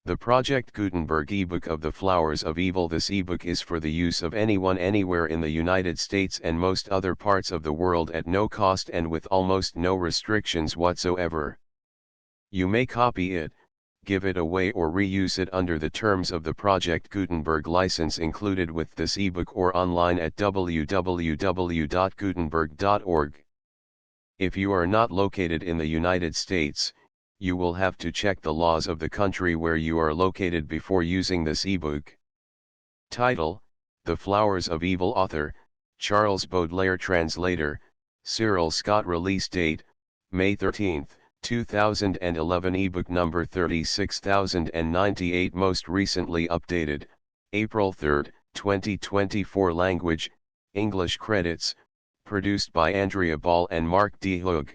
The Project Gutenberg ebook of The Flowers of Evil. This ebook is for the use of anyone anywhere in the United States and most other parts of the world at no cost and with almost no restrictions whatsoever. You may copy it, give it away or reuse it under the terms of the Project Gutenberg license included with this ebook or online at www.gutenberg.org. If you are not located in the United States, you will have to check the laws of the country where you are located before using this ebook. Title: The Flowers of Evil. Author: Charles Baudelaire. Translator: Cyril Scott. Release date: May 13, 2011. Ebook number 36098. Most recently updated, April 3, 2024. Language: English. Credits: produced by Andrea Ball and Mark D. Hoog.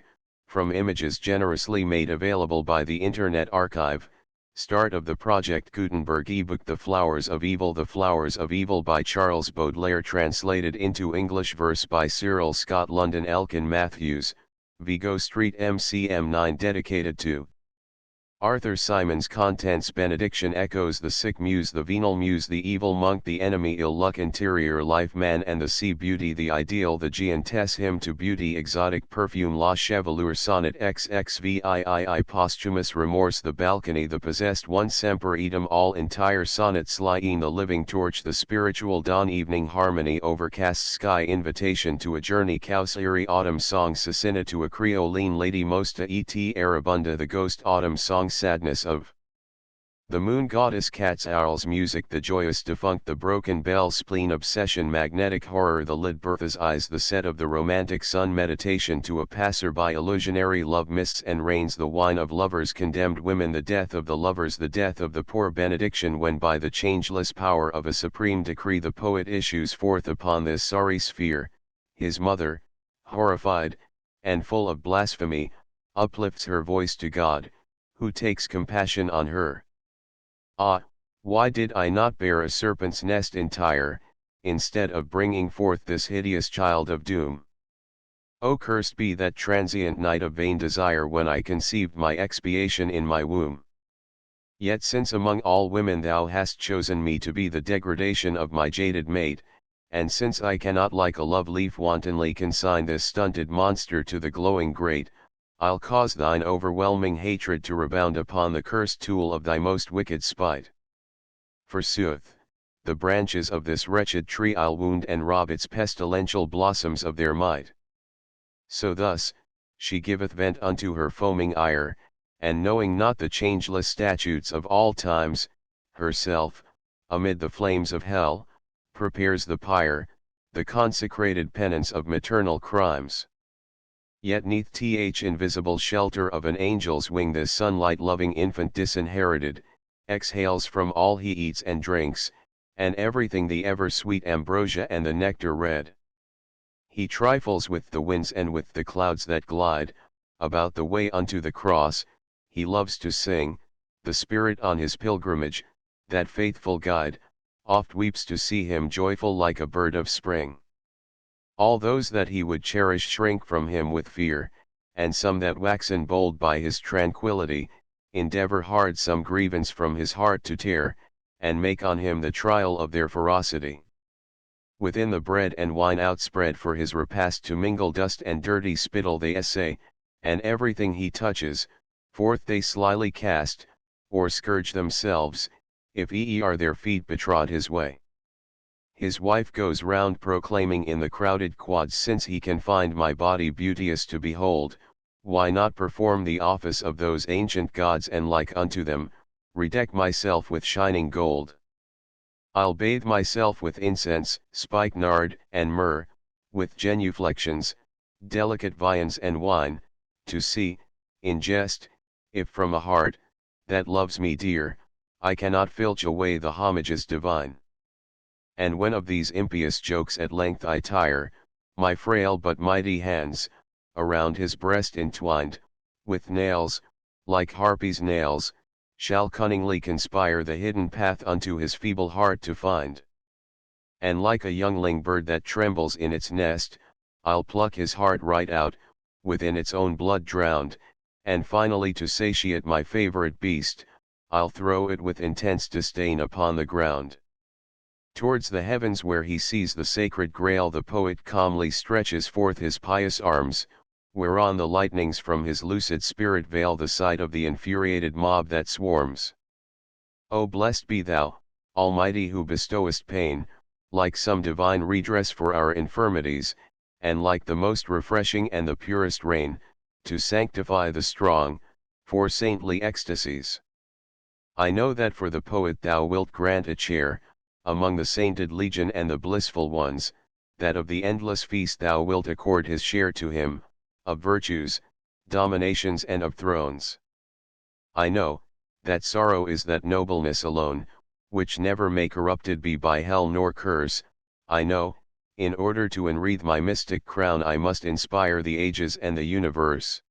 From images generously made available by the Internet Archive. Start of the Project Gutenberg ebook. The Flowers of Evil. The Flowers of Evil by Charles Baudelaire. Translated into English verse by Cyril Scott. London: Elkin Matthews, Vigo Street, MCM 9. Dedicated to Arthur Symons. Contents: benediction echoes the sick muse, the venal muse, the evil monk, the enemy, ill luck, interior life, man and the sea, beauty, the ideal, the giantess, hymn to beauty, exotic perfume, la chevelure, sonnet, xxvii, posthumous remorse, the balcony, the possessed one, semper idem, all entire sonnet, Slien, the living torch, the spiritual dawn, evening harmony, overcast sky, invitation to a journey, Kausari, autumn song, Cecina to a Creoline lady, Mosta et Arabunda, the ghost, autumn song, sadness of the moon goddess, cats, owls, music, the joyous defunct, the broken bell, spleen, obsession, magnetic horror, the lid, Bertha's eyes, the set of the romantic sun, meditation to a passerby, illusionary love, mists and rains, the wine of lovers, condemned women, the death of the lovers, the death of the poor, benediction, when by the changeless power of a supreme decree the poet issues forth upon this sorry sphere, his mother, horrified, and full of blasphemy, uplifts her voice to God, who takes compassion on her. Ah, why did I not bear a serpent's nest entire, instead of bringing forth this hideous child of doom? O cursed be that transient night of vain desire when I conceived my expiation in my womb. Yet since among all women thou hast chosen me to be the degradation of my jaded mate, and since I cannot like a love leaf wantonly consign this stunted monster to the glowing grate, I'll cause thine overwhelming hatred to rebound upon the cursed tool of thy most wicked spite. Forsooth, the branches of this wretched tree I'll wound and rob its pestilential blossoms of their might. So thus, she giveth vent unto her foaming ire, and knowing not the changeless statutes of all times, herself, amid the flames of hell, prepares the pyre, the consecrated penance of maternal crimes. Yet neath th invisible shelter of an angel's wing this sunlight-loving infant disinherited, exhales from all he eats and drinks, and everything the ever-sweet ambrosia and the nectar red. He trifles with the winds and with the clouds that glide, about the way unto the cross, he loves to sing, the Spirit on his pilgrimage, that faithful guide, oft weeps to see him joyful like a bird of spring. All those that he would cherish shrink from him with fear, and some that waxen bold by his tranquillity, endeavor hard some grievance from his heart to tear, and make on him the trial of their ferocity. Within the bread and wine outspread for his repast to mingle dust and dirty spittle they essay, and everything he touches, forth they slyly cast, or scourge themselves, if are their feet betrod his way. His wife goes round proclaiming in the crowded quads, since he can find my body beauteous to behold, why not perform the office of those ancient gods and like unto them, redeck myself with shining gold. I'll bathe myself with incense, spikenard, and myrrh, with genuflections, delicate viands and wine, to see, in jest, if from a heart, that loves me dear, I cannot filch away the homages divine. And when of these impious jokes at length I tire, my frail but mighty hands, around his breast entwined, with nails, like harpies' nails, shall cunningly conspire the hidden path unto his feeble heart to find. And like a youngling bird that trembles in its nest, I'll pluck his heart right out, within its own blood drowned, and finally to satiate my favorite beast, I'll throw it with intense disdain upon the ground. Towards the heavens where he sees the sacred grail the poet calmly stretches forth his pious arms, whereon the lightnings from his lucid spirit veil the sight of the infuriated mob that swarms. O blessed be thou, Almighty, who bestowest pain, like some divine redress for our infirmities, and like the most refreshing and the purest rain, to sanctify the strong, for saintly ecstasies. I know that for the poet thou wilt grant a chair, among the sainted legion and the blissful ones, that of the endless feast thou wilt accord his share to him, of virtues, dominations and of thrones. I know, that sorrow is that nobleness alone, which never may corrupted be by hell nor curse. I know, in order to enwreathe my mystic crown I must inspire the ages and the universe.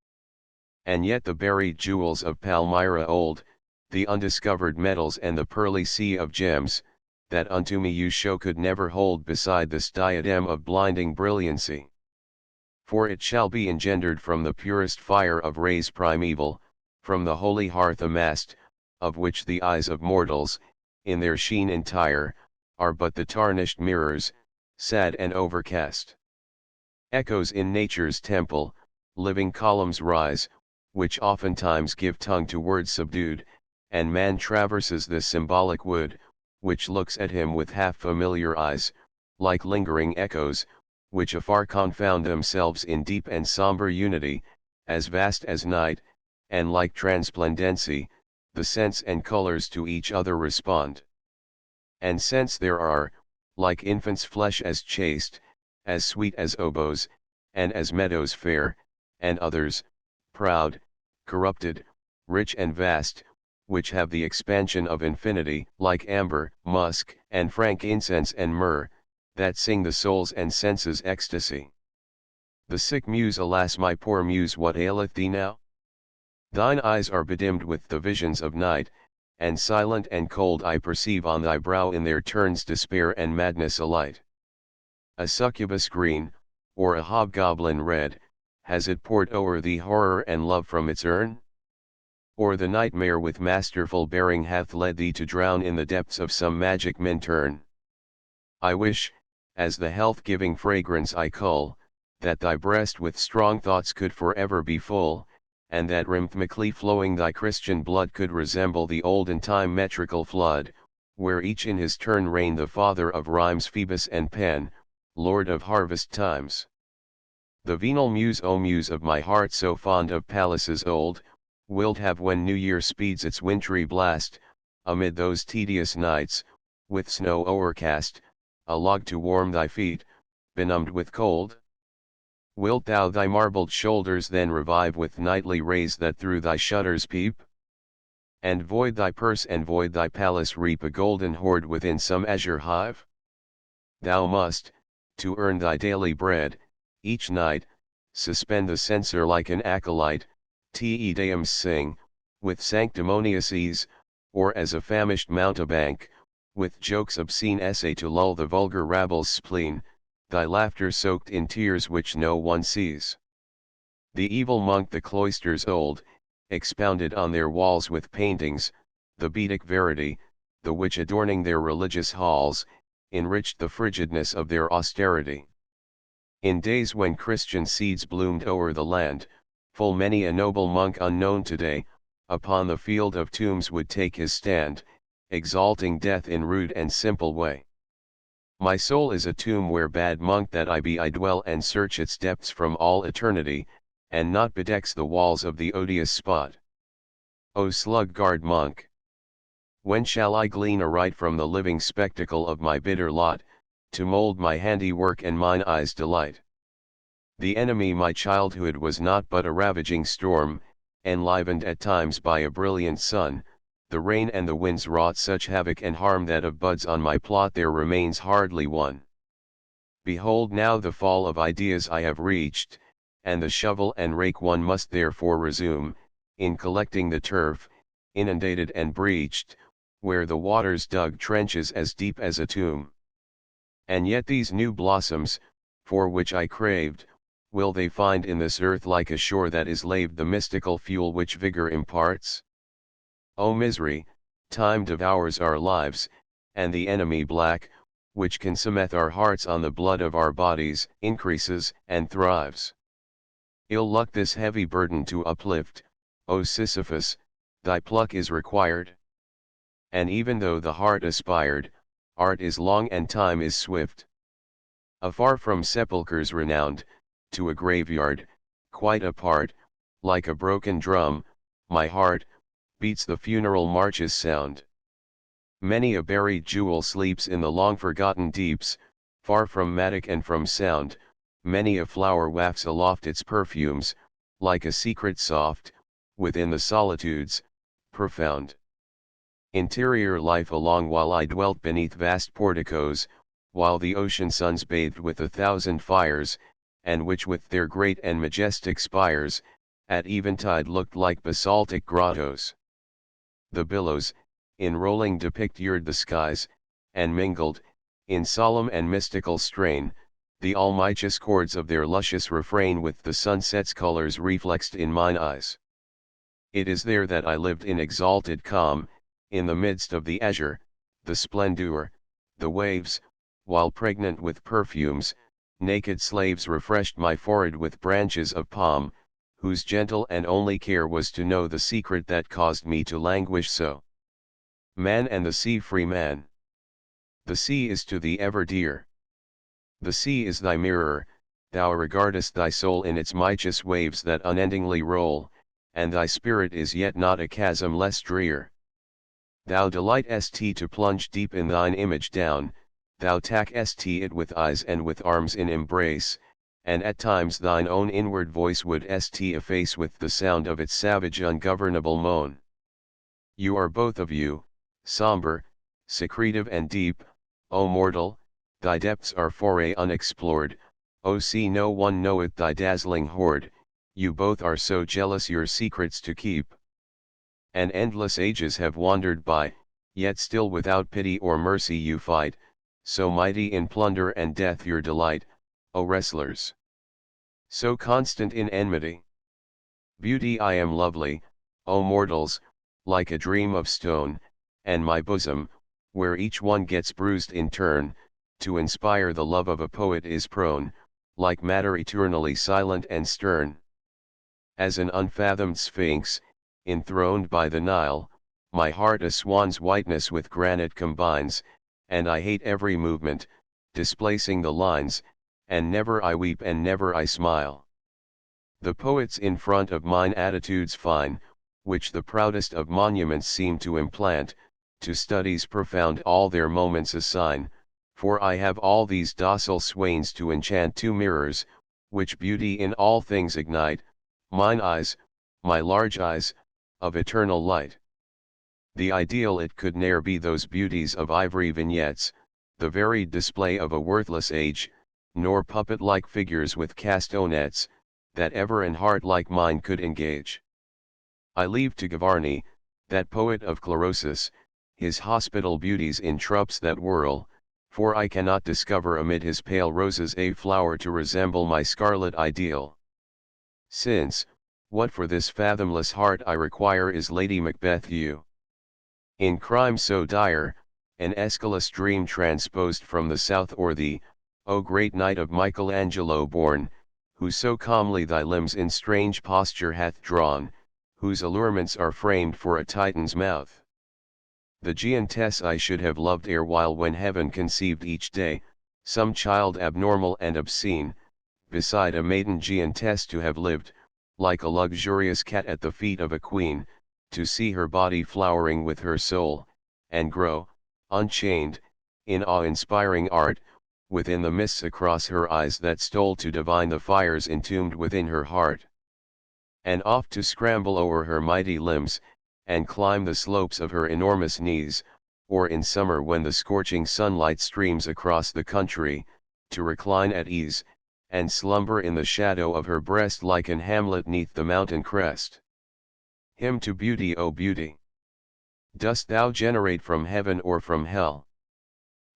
And yet the buried jewels of Palmyra old, the undiscovered metals and the pearly sea of gems, that unto me you show could never hold beside this diadem of blinding brilliancy. For it shall be engendered from the purest fire of rays primeval, from the holy hearth amassed, of which the eyes of mortals, in their sheen entire, are but the tarnished mirrors, sad and overcast. Echoes in nature's temple, living columns rise, which oftentimes give tongue to words subdued, and man traverses this symbolic wood, which looks at him with half-familiar eyes, like lingering echoes, which afar confound themselves in deep and somber unity, as vast as night, and like transplendency, the scents and colors to each other respond. And scents there are, like infants' flesh as chaste, as sweet as oboes, and as meadows fair, and others, proud, corrupted, rich and vast, which have the expansion of infinity, like amber, musk, and frankincense and myrrh, that sing the soul's and senses' ecstasy. The sick muse, alas my poor muse, what aileth thee now? Thine eyes are bedimmed with the visions of night, and silent and cold I perceive on thy brow in their turns despair and madness alight. A succubus green, or a hobgoblin red, has it poured o'er thee horror and love from its urn? Or the nightmare with masterful bearing hath led thee to drown in the depths of some magic minturn? I wish, as the health-giving fragrance I cull, that thy breast with strong thoughts could forever be full, and that rhythmically flowing thy Christian blood could resemble the olden time metrical flood, where each in his turn reigned the father of rhymes Phoebus and Pan, lord of harvest times. The venal muse, O muse of my heart so fond of palaces old, wilt have when New Year speeds its wintry blast, amid those tedious nights, with snow o'ercast, a log to warm thy feet, benumbed with cold? Wilt thou thy marbled shoulders then revive with nightly rays that through thy shutters peep? And void thy purse and void thy palace reap a golden hoard within some azure hive? Thou must, to earn thy daily bread, each night, suspend the censer like an acolyte, te deums sing, with sanctimonious ease, or as a famished mountebank, with jokes obscene essay to lull the vulgar rabble's spleen, thy laughter soaked in tears which no one sees. The evil monk the cloisters old, expounded on their walls with paintings, the Vedic verity, the which adorning their religious halls, enriched the frigidness of their austerity. In days when Christian seeds bloomed o'er the land, full many a noble monk unknown today, upon the field of tombs would take his stand, exalting death in rude and simple way. My soul is a tomb where bad monk that I be I dwell and search its depths from all eternity, and not bedecks the walls of the odious spot. O slug-guard monk! When shall I glean aright from the living spectacle of my bitter lot, to mold my handiwork and mine eyes' delight? The enemy my childhood was not but a ravaging storm, enlivened at times by a brilliant sun. The rain and the winds wrought such havoc and harm that of buds on my plot there remains hardly one. Behold now the fall of ideas I have reached, and the shovel and rake one must therefore resume, in collecting the turf, inundated and breached, where the waters dug trenches as deep as a tomb. And yet these new blossoms, for which I craved, will they find in this earth like a shore that is laved the mystical fuel which vigor imparts? O misery, time devours our lives, and the enemy black, which consumeth our hearts on the blood of our bodies, increases and thrives. Ill luck this heavy burden to uplift, O Sisyphus, thy pluck is required. And even though the heart aspired, art is long and time is swift. Afar from sepulchres renowned, to a graveyard, quite apart, like a broken drum, my heart, beats the funeral marches sound. Many a buried jewel sleeps in the long-forgotten deeps, far from mattock and from sound, many a flower wafts aloft its perfumes, like a secret soft, within the solitudes, profound. Interior life along while I dwelt beneath vast porticos, while the ocean suns bathed with 1,000 fires, and which with their great and majestic spires, at eventide looked like basaltic grottos. The billows, in rolling depictured the skies, and mingled, in solemn and mystical strain, the almightious chords of their luscious refrain with the sunset's colors reflexed in mine eyes. It is there that I lived in exalted calm, in the midst of the azure, the splendor, the waves, while pregnant with perfumes, naked slaves refreshed my forehead with branches of palm, whose gentle and only care was to know the secret that caused me to languish so. Man and the sea, free man. The sea is to thee ever dear. The sea is thy mirror, thou regardest thy soul in its mightious waves that unendingly roll, and thy spirit is yet not a chasm less drear. Thou delightest to plunge deep in thine image down, thou takest it with eyes and with arms in embrace, and at times thine own inward voice would efface with the sound of its savage ungovernable moan. You are both of you, somber, secretive and deep, O mortal, thy depths are foray unexplored, O sea no one knoweth thy dazzling hoard, you both are so jealous your secrets to keep. And endless ages have wandered by, yet still without pity or mercy you fight, so mighty in plunder and death your delight, O wrestlers. So constant in enmity. Beauty I am lovely, O mortals, like a dream of stone, and my bosom, where each one gets bruised in turn, to inspire the love of a poet is prone, like matter eternally silent and stern. As an unfathomed sphinx, enthroned by the Nile, my heart a swan's whiteness with granite combines, and I hate every movement, displacing the lines, and never I weep and never I smile. The poets in front of mine attitudes fine, which the proudest of monuments seem to implant, to studies profound all their moments assign, for I have all these docile swains to enchant two mirrors, which beauty in all things ignite, mine eyes, my large eyes, of eternal light. The ideal it could ne'er be those beauties of ivory vignettes, the varied display of a worthless age, nor puppet-like figures with castanets, that ever an heart like mine could engage. I leave to Gavarni, that poet of chlorosis, his hospital beauties in trupes that whirl, for I cannot discover amid his pale roses a flower to resemble my scarlet ideal. Since, what for this fathomless heart I require is Lady Macbeth you. In crime so dire, an Aeschylus dream transposed from the south or thee, O great knight of Michelangelo born, who so calmly thy limbs in strange posture hath drawn, whose allurements are framed for a Titan's mouth. The giantess I should have loved erewhile when heaven conceived each day, some child abnormal and obscene, beside a maiden giantess to have lived, like a luxurious cat at the feet of a queen, to see her body flowering with her soul, and grow, unchained, in awe-inspiring art, within the mists across her eyes that stole to divine the fires entombed within her heart. And oft to scramble o'er her mighty limbs, and climb the slopes of her enormous knees, or in summer when the scorching sunlight streams across the country, to recline at ease, and slumber in the shadow of her breast like an hamlet neath the mountain crest. Hymn to beauty, O beauty! Dost thou generate from heaven or from hell?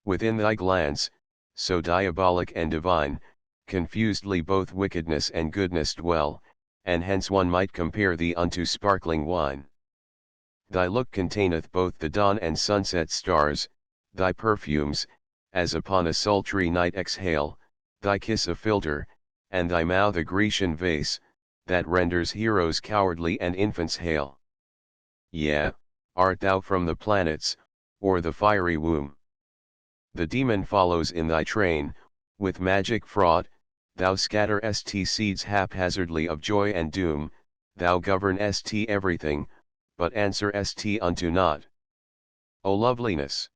Within thy glance, so diabolic and divine, confusedly both wickedness and goodness dwell, and hence one might compare thee unto sparkling wine. Thy look containeth both the dawn and sunset stars, thy perfumes, as upon a sultry night exhale, thy kiss a philter, and thy mouth a Grecian vase, that renders heroes cowardly and infants hale. Yea, art thou from the planets, or the fiery womb? The demon follows in thy train, with magic fraught, thou scatter st seeds haphazardly of joy and doom, thou govern st everything, but answer st unto naught. O loveliness!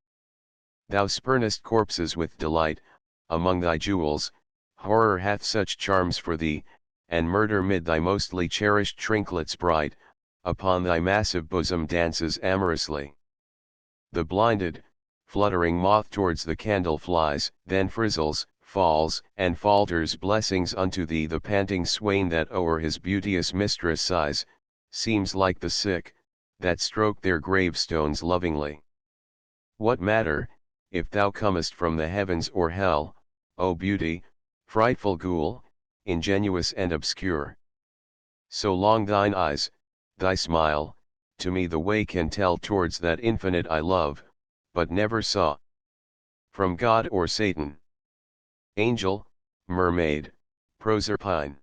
Thou spurnest corpses with delight, among thy jewels, horror hath such charms for thee, and murder mid thy mostly cherished trinklets bright, upon thy massive bosom dances amorously. The blinded, fluttering moth towards the candle flies, then frizzles, falls, and falters blessings unto thee. The panting swain that o'er his beauteous mistress sighs, seems like the sick, that stroke their gravestones lovingly. What matter, if thou comest from the heavens or hell, O beauty, frightful ghoul, ingenuous and obscure? So long thine eyes, thy smile, to me the way can tell towards that infinite I love, but never saw. From God or Satan, angel, mermaid, Proserpine.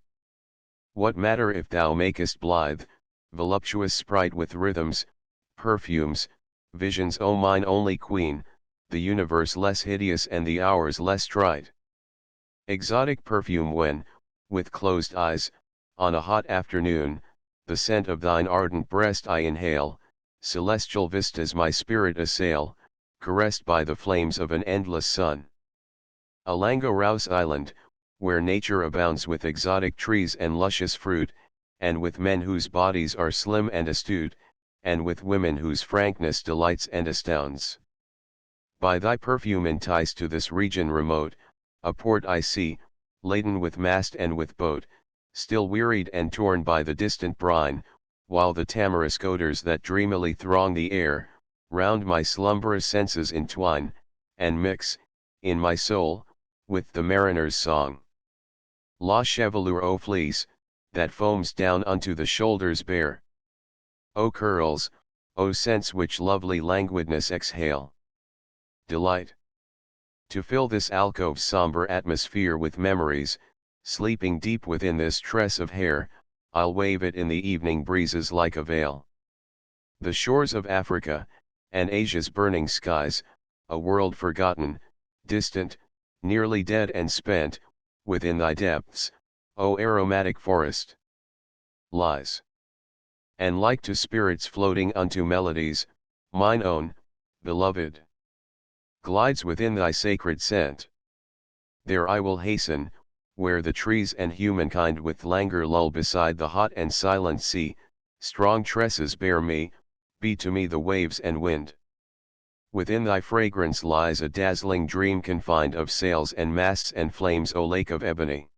What matter if thou makest blithe, voluptuous sprite with rhythms, perfumes, visions, O mine only queen, the universe less hideous and the hours less trite. Exotic perfume when, with closed eyes, on a hot afternoon, the scent of thine ardent breast I inhale, celestial vistas my spirit assail, caressed by the flames of an endless sun. A Langoros island, where nature abounds with exotic trees and luscious fruit, and with men whose bodies are slim and astute, and with women whose frankness delights and astounds. By thy perfume enticed to this region remote, a port I see, laden with mast and with boat, still wearied and torn by the distant brine, while the tamarisk odors that dreamily throng the air, round my slumberous senses entwine, and mix, in my soul, with the mariner's song. La chevelure O fleece, that foams down unto the shoulders bare. O curls, O scents which lovely languidness exhale. Delight. To fill this alcove's somber atmosphere with memories, sleeping deep within this tress of hair, I'll wave it in the evening breezes like a veil. The shores of Africa, and Asia's burning skies, a world forgotten, distant, nearly dead and spent, within thy depths, O aromatic forest, lies. And like to spirits floating unto melodies, mine own, beloved, glides within thy sacred scent. There I will hasten, where the trees and humankind with languor lull beside the hot and silent sea, strong tresses bear me, be to me the waves and wind. Within thy fragrance lies a dazzling dream confined of sails and masts and flames, O lake of ebony.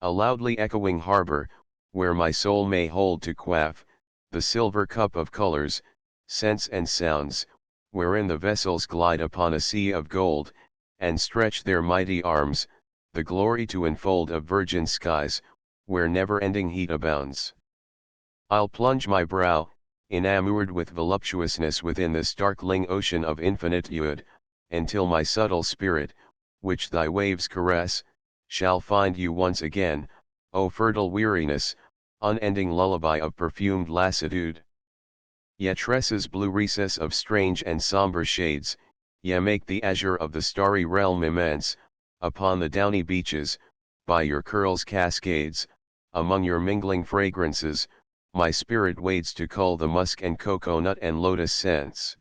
A loudly echoing harbor, where my soul may hold to quaff, the silver cup of colors, scents and sounds, wherein the vessels glide upon a sea of gold, and stretch their mighty arms, the glory to enfold of virgin skies, where never-ending heat abounds. I'll plunge my brow, enamoured with voluptuousness within this darkling ocean of infinitude, until my subtle spirit, which thy waves caress, shall find you once again, O fertile weariness, unending lullaby of perfumed lassitude. Ye tresses blue recess of strange and sombre shades, ye make the azure of the starry realm immense, upon the downy beaches, by your curls cascades, among your mingling fragrances, my spirit wades to cull the musk and cocoa-nut and lotus scents.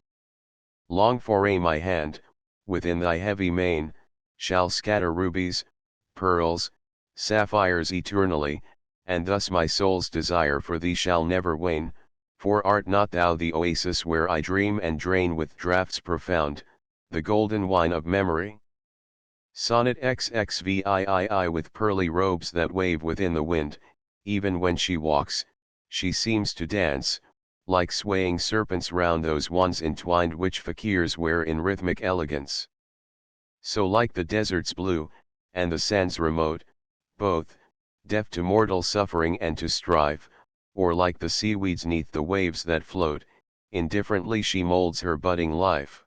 Long foray my hand, within thy heavy mane, shall scatter rubies, pearls, sapphires eternally, and thus my soul's desire for thee shall never wane, for art not thou the oasis where I dream and drain with draughts profound, the golden wine of memory? Sonnet XXVIII. With pearly robes that wave within the wind, even when she walks, she seems to dance, like swaying serpents round those wands entwined which fakirs wear in rhythmic elegance. So like the desert's blue, and the sands remote, both, deaf to mortal suffering and to strife, or like the seaweeds neath the waves that float, indifferently she molds her budding life.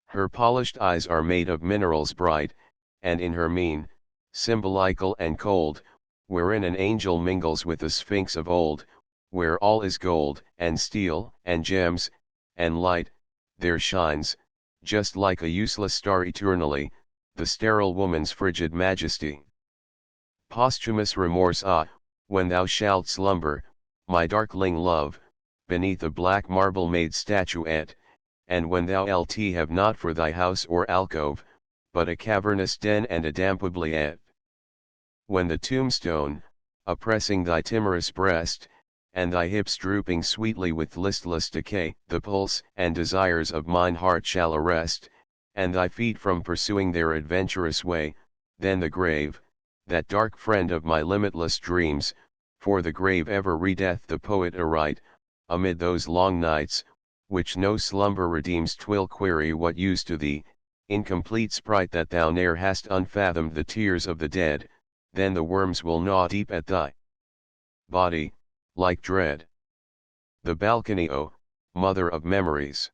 Her polished eyes are made of minerals bright, and in her mien, symbolical and cold, wherein an angel mingles with the sphinx of old, where all is gold, and steel, and gems, and light, there shines, just like a useless star eternally, the sterile woman's frigid majesty. Posthumous remorse, ah, when thou shalt slumber, my darkling love, beneath a black marble made statuette, and when thou lt have not for thy house or alcove, but a cavernous den and a damp oubliette. When the tombstone, oppressing thy timorous breast, and thy hips drooping sweetly with listless decay, the pulse and desires of mine heart shall arrest, and thy feet from pursuing their adventurous way, then the grave, that dark friend of my limitless dreams, for the grave ever readeth the poet aright, amid those long nights, which no slumber redeems, 'twill query what used to thee, incomplete sprite, that thou ne'er hast unfathomed the tears of the dead, then the worms will gnaw deep at thy body, like dread. The balcony, oh, mother of memories,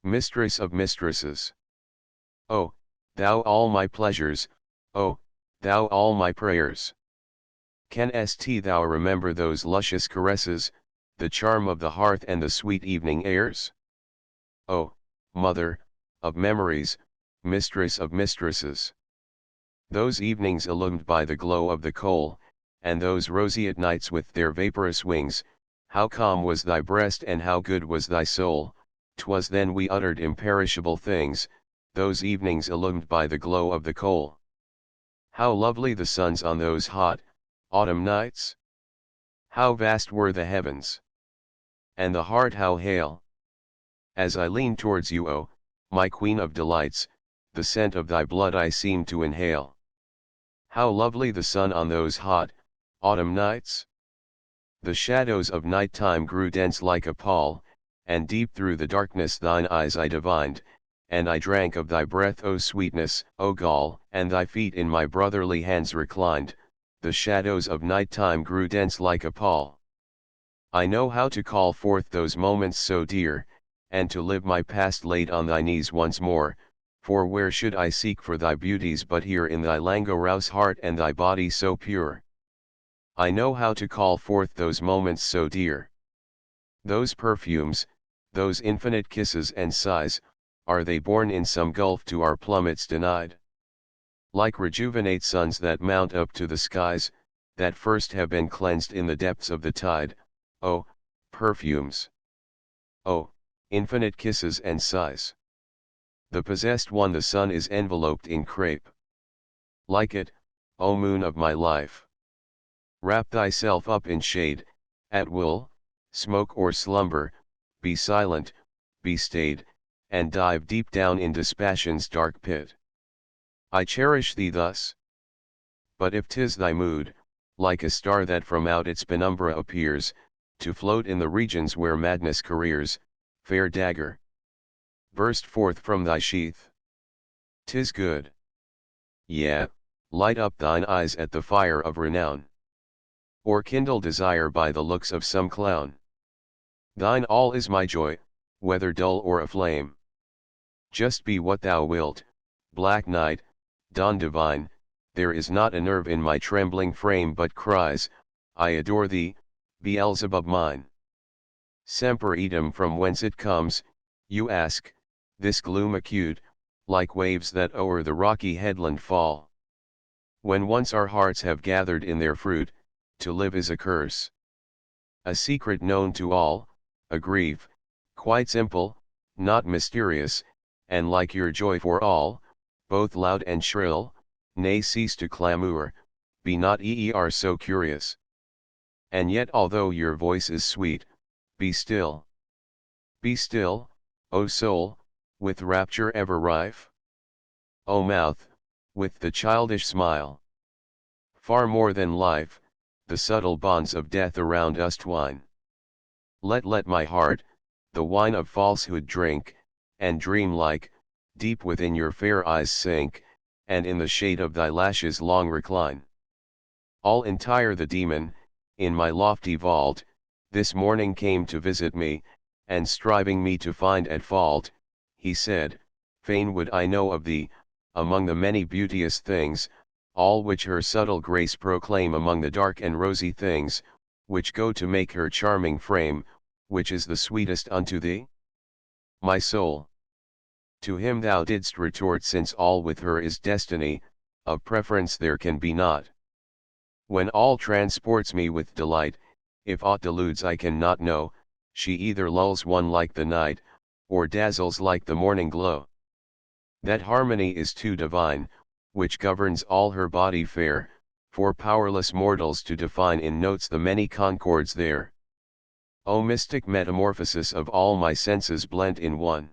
mistress of mistresses. Oh, thou all my pleasures, oh, thou all my prayers. Canst thou remember those luscious caresses, the charm of the hearth and the sweet evening airs? Oh, mother of memories, mistress of mistresses. Those evenings illumined by the glow of the coal, and those roseate nights with their vaporous wings, how calm was thy breast and how good was thy soul, 'twas then we uttered imperishable things, those evenings illumined by the glow of the coal. How lovely the suns on those hot, autumn nights! How vast were the heavens! And the heart how hale! As I leaned towards you, oh, my queen of delights, the scent of thy blood I seemed to inhale. How lovely the sun on those hot, autumn nights! The shadows of night time grew dense like a pall, and deep through the darkness thine eyes I divined, and I drank of thy breath, O sweetness, O gall, and thy feet in my brotherly hands reclined, the shadows of night time grew dense like a pall. I know how to call forth those moments so dear, and to live my past laid on thy knees once more, for where should I seek for thy beauties but here in thy languorous heart and thy body so pure? I know how to call forth those moments so dear. Those perfumes, those infinite kisses and sighs, are they born in some gulf to our plummets denied? Like rejuvenate suns that mount up to the skies, that first have been cleansed in the depths of the tide, oh, perfumes! Oh, infinite kisses and sighs! The possessed one, the sun is enveloped in crape. Like it, O moon of my life! Wrap thyself up in shade, at will, smoke or slumber, be silent, be stayed, and dive deep down into passion's dark pit. I cherish thee thus. But if 'tis thy mood, like a star that from out its penumbra appears, to float in the regions where madness careers, fair dagger, burst forth from thy sheath. 'Tis good. Yea, light up thine eyes at the fire of renown. Or kindle desire by the looks of some clown. Thine all is my joy, whether dull or aflame. Just be what thou wilt, black night, dawn divine, there is not a nerve in my trembling frame but cries, I adore thee, Beelzebub mine. Semper idem, from whence it comes, you ask, this gloom acute, like waves that o'er the rocky headland fall. When once our hearts have gathered in their fruit, to live is a curse. A secret known to all, a grief, quite simple, not mysterious, and like your joy for all, both loud and shrill, nay cease to clamour, be not so curious. And yet although your voice is sweet, be still. Be still, O soul, with rapture ever rife. O mouth, with the childish smile. Far more than life, the subtle bonds of death around us twine. Let my heart, the wine of falsehood drink, and dream like, deep within your fair eyes sink, and in the shade of thy lashes long recline. All entire the demon, in my lofty vault, this morning came to visit me, and striving me to find at fault, he said, fain would I know of thee, among the many beauteous things, all which her subtle grace proclaim among the dark and rosy things, which go to make her charming frame, which is the sweetest unto thee? My soul. To him thou didst retort, since all with her is destiny, of preference there can be naught. When all transports me with delight, if aught deludes I can not know, she either lulls one like the night, or dazzles like the morning glow. That harmony is too divine, which governs all her body fair, for powerless mortals to define in notes the many concords there. O mystic metamorphosis of all my senses blent in one!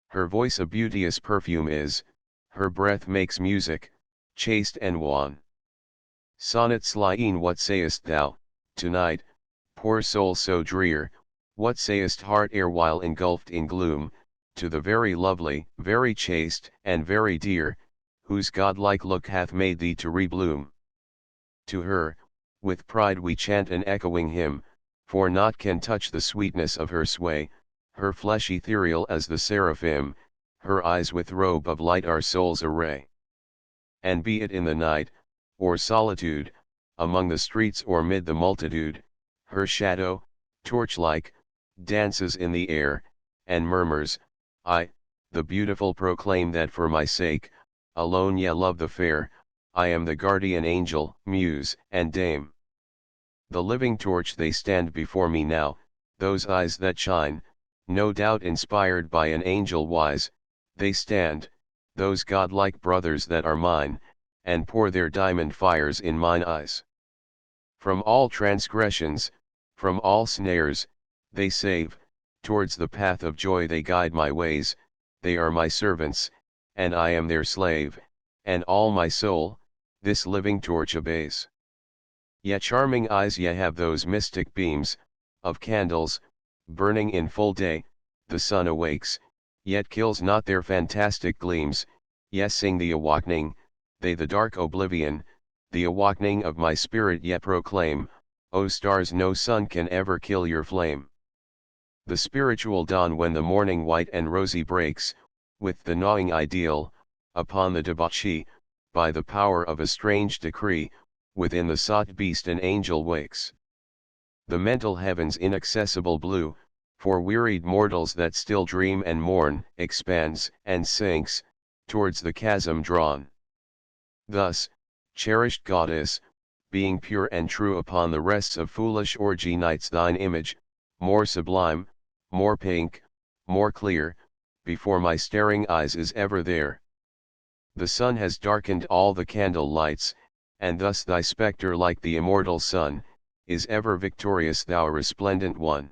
Her voice a beauteous perfume is, her breath makes music, chaste and wan. Sonnet Slien, what sayest thou, tonight, poor soul so drear, what sayest heart erewhile engulfed in gloom, to the very lovely, very chaste, and very dear, whose godlike look hath made thee to rebloom? To her, with pride we chant an echoing hymn, for naught can touch the sweetness of her sway, her flesh ethereal as the seraphim, her eyes with robe of light our soul's array. And be it in the night, or solitude, among the streets or mid the multitude, her shadow, torch-like, dances in the air, and murmurs, I, the beautiful proclaim that for my sake, alone ye love the fair, I am the guardian angel, muse, and dame. The living torch they stand before me now, those eyes that shine, no doubt inspired by an angel wise, they stand, those godlike brothers that are mine, and pour their diamond fires in mine eyes. From all transgressions, from all snares, they save, towards the path of joy they guide my ways, they are my servants, and I am their slave, and all my soul, this living torch obeys. Ye charming eyes, ye have those mystic beams, of candles, burning in full day, the sun awakes, yet kills not their fantastic gleams, ye sing the awakening, they the dark oblivion, the awakening of my spirit ye proclaim, O stars, no sun can ever kill your flame. The spiritual dawn, when the morning white and rosy breaks, with the gnawing ideal, upon the debauchee, by the power of a strange decree, within the sought beast an angel wakes. The mental heaven's inaccessible blue, for wearied mortals that still dream and mourn, expands and sinks, towards the chasm drawn. Thus, cherished goddess, being pure and true upon the rests of foolish orgy nights, thine image, more sublime, more pink, more clear, before my staring eyes is ever there. The sun has darkened all the candle lights, and thus thy spectre, like the immortal sun, is ever victorious, thou resplendent one.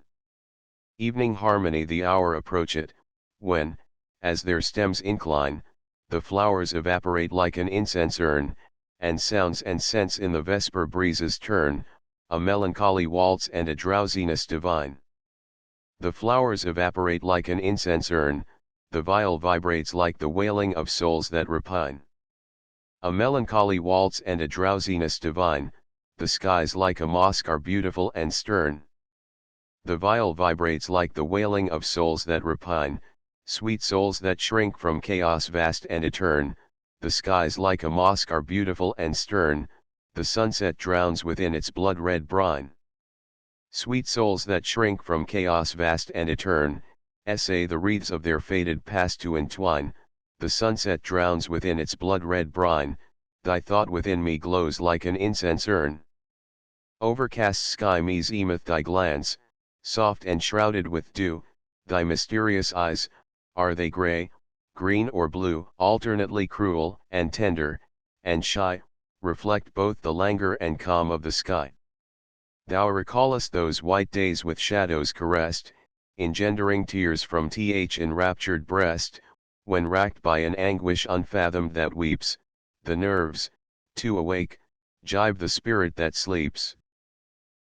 Evening harmony, the hour approacheth, when, as their stems incline, the flowers evaporate like an incense urn, and sounds and scents in the vesper breezes turn, a melancholy waltz and a drowsiness divine. The flowers evaporate like an incense urn, the viol vibrates like the wailing of souls that repine. A melancholy waltz and a drowsiness divine, the skies like a mosque are beautiful and stern. The viol vibrates like the wailing of souls that repine, sweet souls that shrink from chaos vast and etern, the skies like a mosque are beautiful and stern, the sunset drowns within its blood-red brine. Sweet souls that shrink from chaos vast and etern, essay the wreaths of their faded past to entwine, the sunset drowns within its blood-red brine, thy thought within me glows like an incense urn. Overcast sky meseemeth thy glance, soft and shrouded with dew, thy mysterious eyes, are they grey, green or blue, alternately cruel and tender, and shy, reflect both the languor and calm of the sky. Thou recallest those white days with shadows caressed, engendering tears from th enraptured breast, when racked by an anguish unfathomed that weeps, the nerves, to awake, jibe the spirit that sleeps.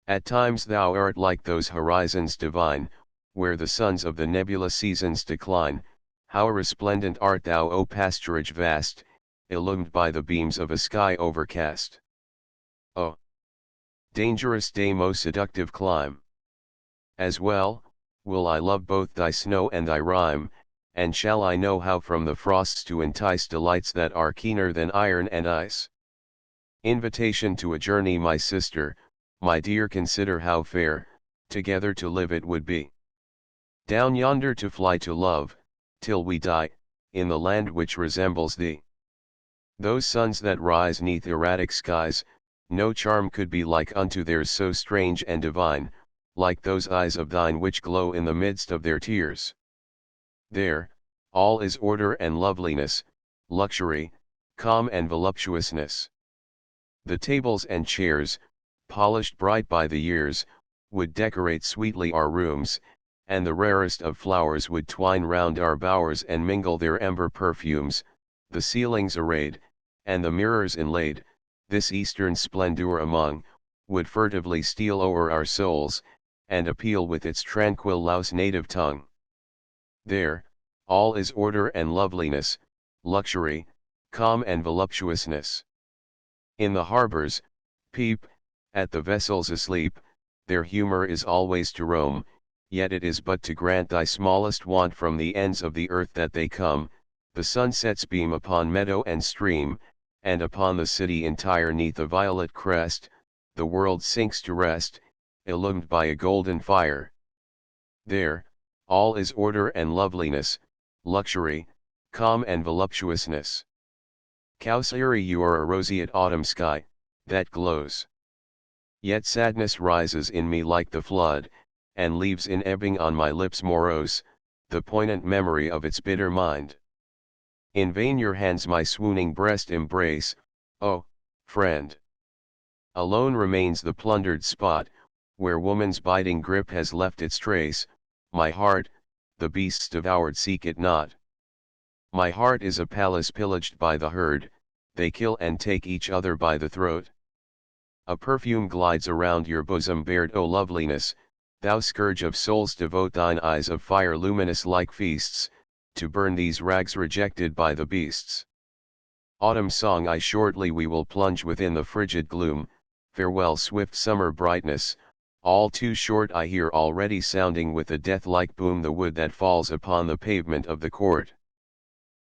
At times thou art like those horizons divine, where the suns of the nebulous seasons decline, how resplendent art thou, O pasturage vast, illumined by the beams of a sky overcast. O dangerous day, most seductive clime! As well, will I love both thy snow and thy rime, and shall I know how from the frosts to entice delights that are keener than iron and ice. Invitation to a journey, my sister, my dear, consider how fair, together to live it would be. Down yonder to fly to love, till we die, in the land which resembles thee. Those suns that rise 'neath erratic skies, no charm could be like unto theirs, so strange and divine, like those eyes of thine which glow in the midst of their tears. There, all is order and loveliness, luxury, calm and voluptuousness. The tables and chairs, polished bright by the years, would decorate sweetly our rooms, and the rarest of flowers would twine round our bowers and mingle their amber perfumes, the ceilings arrayed, and the mirrors inlaid, this eastern splendor among, would furtively steal o'er our souls, and appeal with its tranquil louse native tongue. There, all is order and loveliness, luxury, calm and voluptuousness. In the harbors, peep, at the vessels asleep, their humor is always to roam, yet it is but to grant thy smallest want from the ends of the earth that they come, the sunset's beam upon meadow and stream, and upon the city entire 'neath a violet crest, the world sinks to rest, illumined by a golden fire. There, all is order and loveliness, luxury, calm and voluptuousness. Causerie, you are a roseate autumn sky, that glows. Yet sadness rises in me like the flood, and leaves in ebbing on my lips morose, the poignant memory of its bitter mind. In vain your hands my swooning breast embrace, oh, friend. Alone remains the plundered spot, where woman's biting grip has left its trace, my heart, the beasts devoured seek it not. My heart is a palace pillaged by the herd, they kill and take each other by the throat. A perfume glides around your bosom bared, O loveliness, thou scourge of souls, devote thine eyes of fire luminous like feasts, to burn these rags rejected by the beasts. Autumn song, I shortly we will plunge within the frigid gloom, farewell swift summer brightness, all too short I hear already sounding with a death-like boom the wood that falls upon the pavement of the court.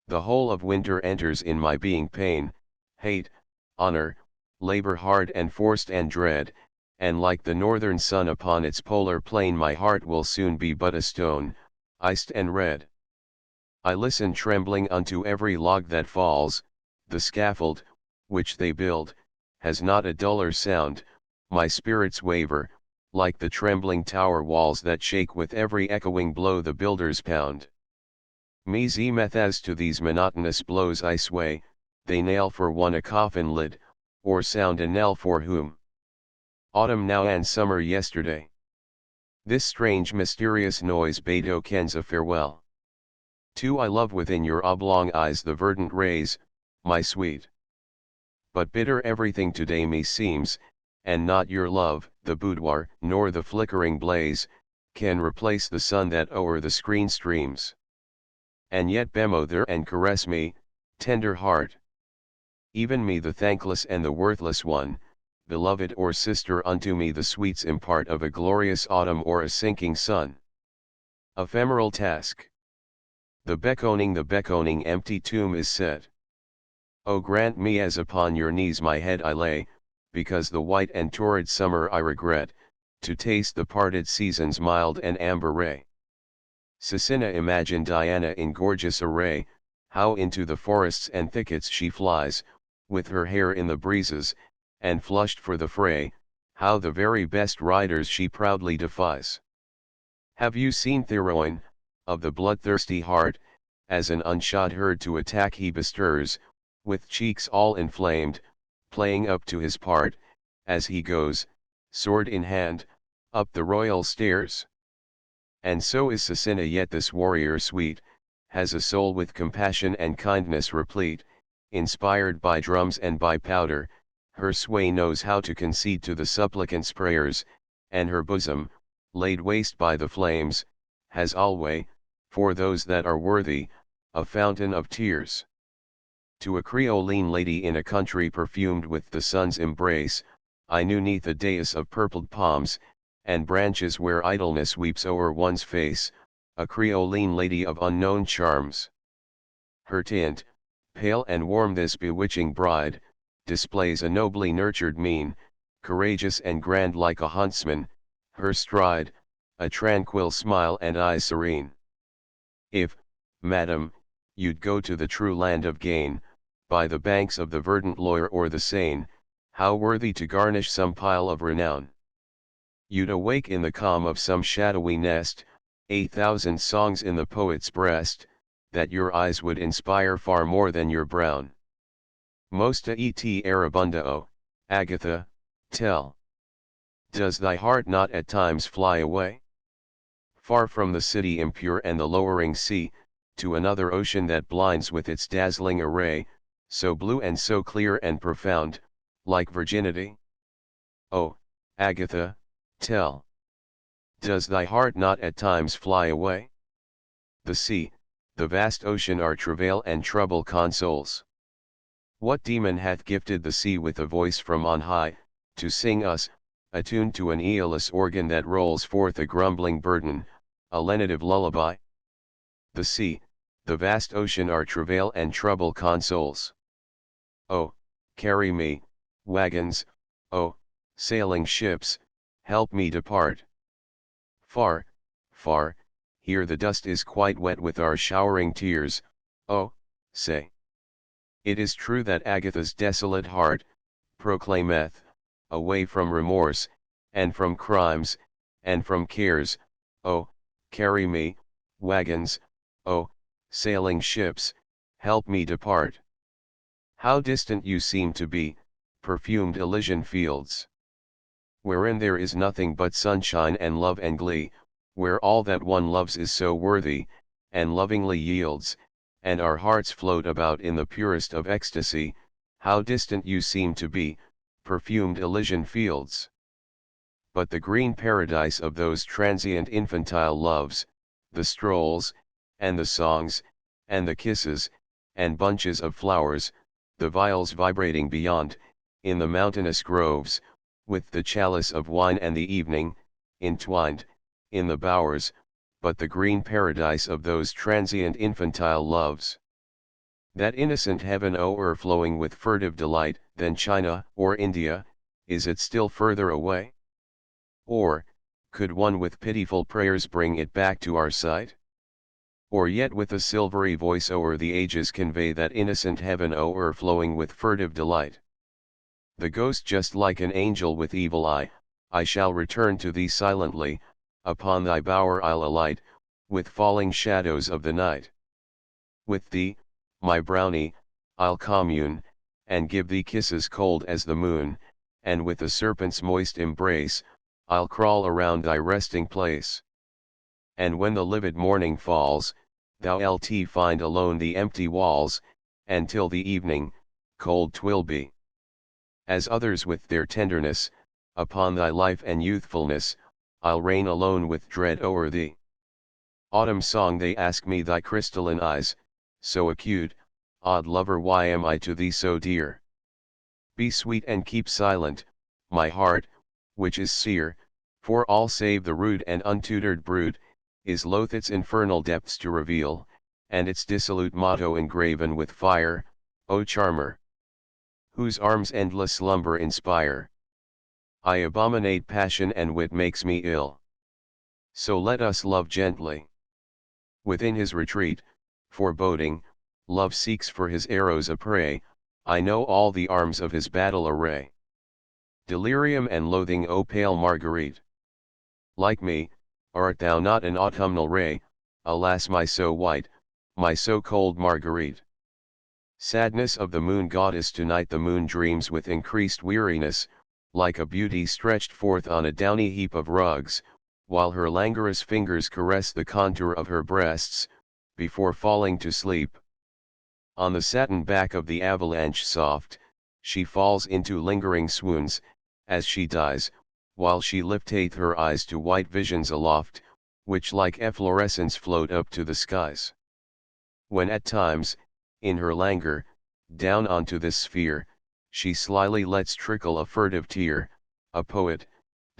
The whole of winter enters in my being, pain, hate, honor, labor hard and forced and dread, and like the northern sun upon its polar plain my heart will soon be but a stone, iced and red. I listen trembling unto every log that falls, the scaffold, which they build, has not a duller sound, my spirits waver, like the trembling tower walls that shake with every echoing blow the builders pound. Me zemeth as to these monotonous blows I sway, they nail for one a coffin lid, or sound a knell for whom? Autumn now and summer yesterday. This strange mysterious noise betokens a farewell. Too I love within your oblong eyes the verdant rays, my sweet. But bitter everything today me seems, and not your love, the boudoir, nor the flickering blaze, can replace the sun that o'er the screen streams. And yet bemother and caress me, tender heart. Even me the thankless and the worthless one, beloved or sister, unto me the sweets impart of a glorious autumn or a sinking sun. Ephemeral task. The beckoning empty tomb is set. O grant me as upon your knees my head I lay, because the white and torrid summer I regret, to taste the parted season's mild and amber ray. Cicina, imagine Diana in gorgeous array, how into the forests and thickets she flies, with her hair in the breezes, and flushed for the fray, how the very best riders she proudly defies. Have you seen Theroin, of the bloodthirsty heart, as an unshod herd to attack he bestirs, with cheeks all inflamed, playing up to his part, as he goes, sword in hand, up the royal stairs? And so is Cicina, yet this warrior sweet, has a soul with compassion and kindness replete, inspired by drums and by powder, her sway knows how to concede to the supplicant's prayers, and her bosom, laid waste by the flames, has alway, for those that are worthy, a fountain of tears. To a Creoline lady in a country perfumed with the sun's embrace, I knew 'neath a dais of purpled palms, and branches where idleness weeps o'er one's face, a Creoline lady of unknown charms. Her tint, pale and warm, this bewitching bride, displays a nobly nurtured mien, courageous and grand like a huntsman, her stride, a tranquil smile and eyes serene. If, madam, you'd go to the true land of gain, by the banks of the verdant Loire or the Seine, how worthy to garnish some pile of renown. You'd awake in the calm of some shadowy nest, 8,000 songs in the poet's breast, that your eyes would inspire far more than your brown. Mosta et arabunda o, Agatha, tell. Does thy heart not at times fly away? Far from the city impure and the lowering sea, to another ocean that blinds with its dazzling array, so blue and so clear and profound, like virginity? Oh, Agatha, tell. Does thy heart not at times fly away? The sea, the vast ocean our travail and trouble consoles. What demon hath gifted the sea with a voice from on high, to sing us, attuned to an Aeolus organ that rolls forth a grumbling burden, a lenitive lullaby? The sea, the vast ocean our travail and trouble consoles. Oh, carry me, wagons, oh, sailing ships, help me depart. Far, far, here the dust is quite wet with our showering tears, oh, say. It is true that Agatha's desolate heart, proclaimeth, away from remorse, and from crimes, and from cares, oh, carry me, wagons, oh, sailing ships, help me depart. How distant you seem to be, perfumed Elysian fields, wherein there is nothing but sunshine and love and glee, where all that one loves is so worthy, and lovingly yields, and our hearts float about in the purest of ecstasy. How distant you seem to be, perfumed Elysian fields. But the green paradise of those transient infantile loves, the strolls, and the songs, and the kisses, and bunches of flowers, the viols vibrating beyond, in the mountainous groves, with the chalice of wine and the evening, entwined, in the bowers, but the green paradise of those transient infantile loves. That innocent heaven o'erflowing with furtive delight, than China or India, is it still further away? Or, could one with pitiful prayers bring it back to our sight? Or yet with a silvery voice o'er the ages convey that innocent heaven o'erflowing with furtive delight? The ghost just like an angel with evil eye, I shall return to thee silently, upon thy bower I'll alight, with falling shadows of the night. With thee, my brownie, I'll commune, and give thee kisses cold as the moon, and with a serpent's moist embrace, I'll crawl around thy resting place. And when the livid morning falls, thou'lt find alone the empty walls, and till the evening, cold 'twill be. As others with their tenderness, upon thy life and youthfulness, I'll reign alone with dread o'er thee. Autumn song, they ask me thy crystalline eyes, so acute, odd lover, why am I to thee so dear? Be sweet and keep silent, my heart, which is seer, for all save the rude and untutored brood, is loath its infernal depths to reveal, and its dissolute motto engraven with fire, O charmer, whose arms endless slumber inspire. I abominate passion, and wit makes me ill. So let us love gently. Within his retreat, foreboding, love seeks for his arrows a prey, I know all the arms of his battle array. Delirium and loathing, O pale Marguerite. Like me, art thou not an autumnal ray, alas my so white, my so cold Marguerite? Sadness of the moon goddess, tonight the moon dreams with increased weariness, like a beauty stretched forth on a downy heap of rugs, while her languorous fingers caress the contour of her breasts, before falling to sleep. On the satin back of the avalanche soft, she falls into lingering swoons, as she dies, while she lifteth her eyes to white visions aloft, which like efflorescence float up to the skies. When at times, in her languor, down onto this sphere, she slyly lets trickle a furtive tear, a poet,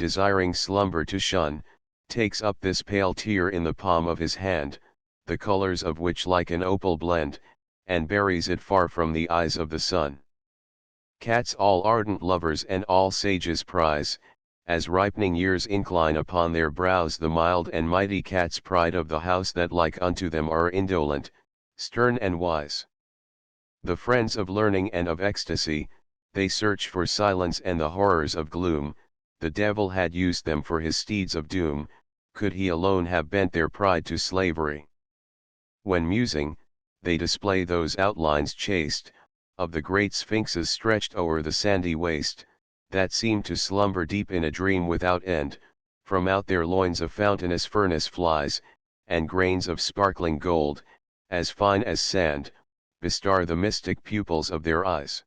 desiring slumber to shun, takes up this pale tear in the palm of his hand, the colors of which like an opal blend, and buries it far from the eyes of the sun. Cats all ardent lovers and all sages prize, as ripening years incline upon their brows the mild and mighty cat's pride of the house that like unto them are indolent, stern and wise. The friends of learning and of ecstasy, they search for silence and the horrors of gloom, the devil had used them for his steeds of doom, could he alone have bent their pride to slavery. When musing, they display those outlines chaste, of the great sphinxes stretched o'er the sandy waste, that seem to slumber deep in a dream without end, from out their loins a fountainous furnace flies, and grains of sparkling gold, as fine as sand, bestar the mystic pupils of their eyes.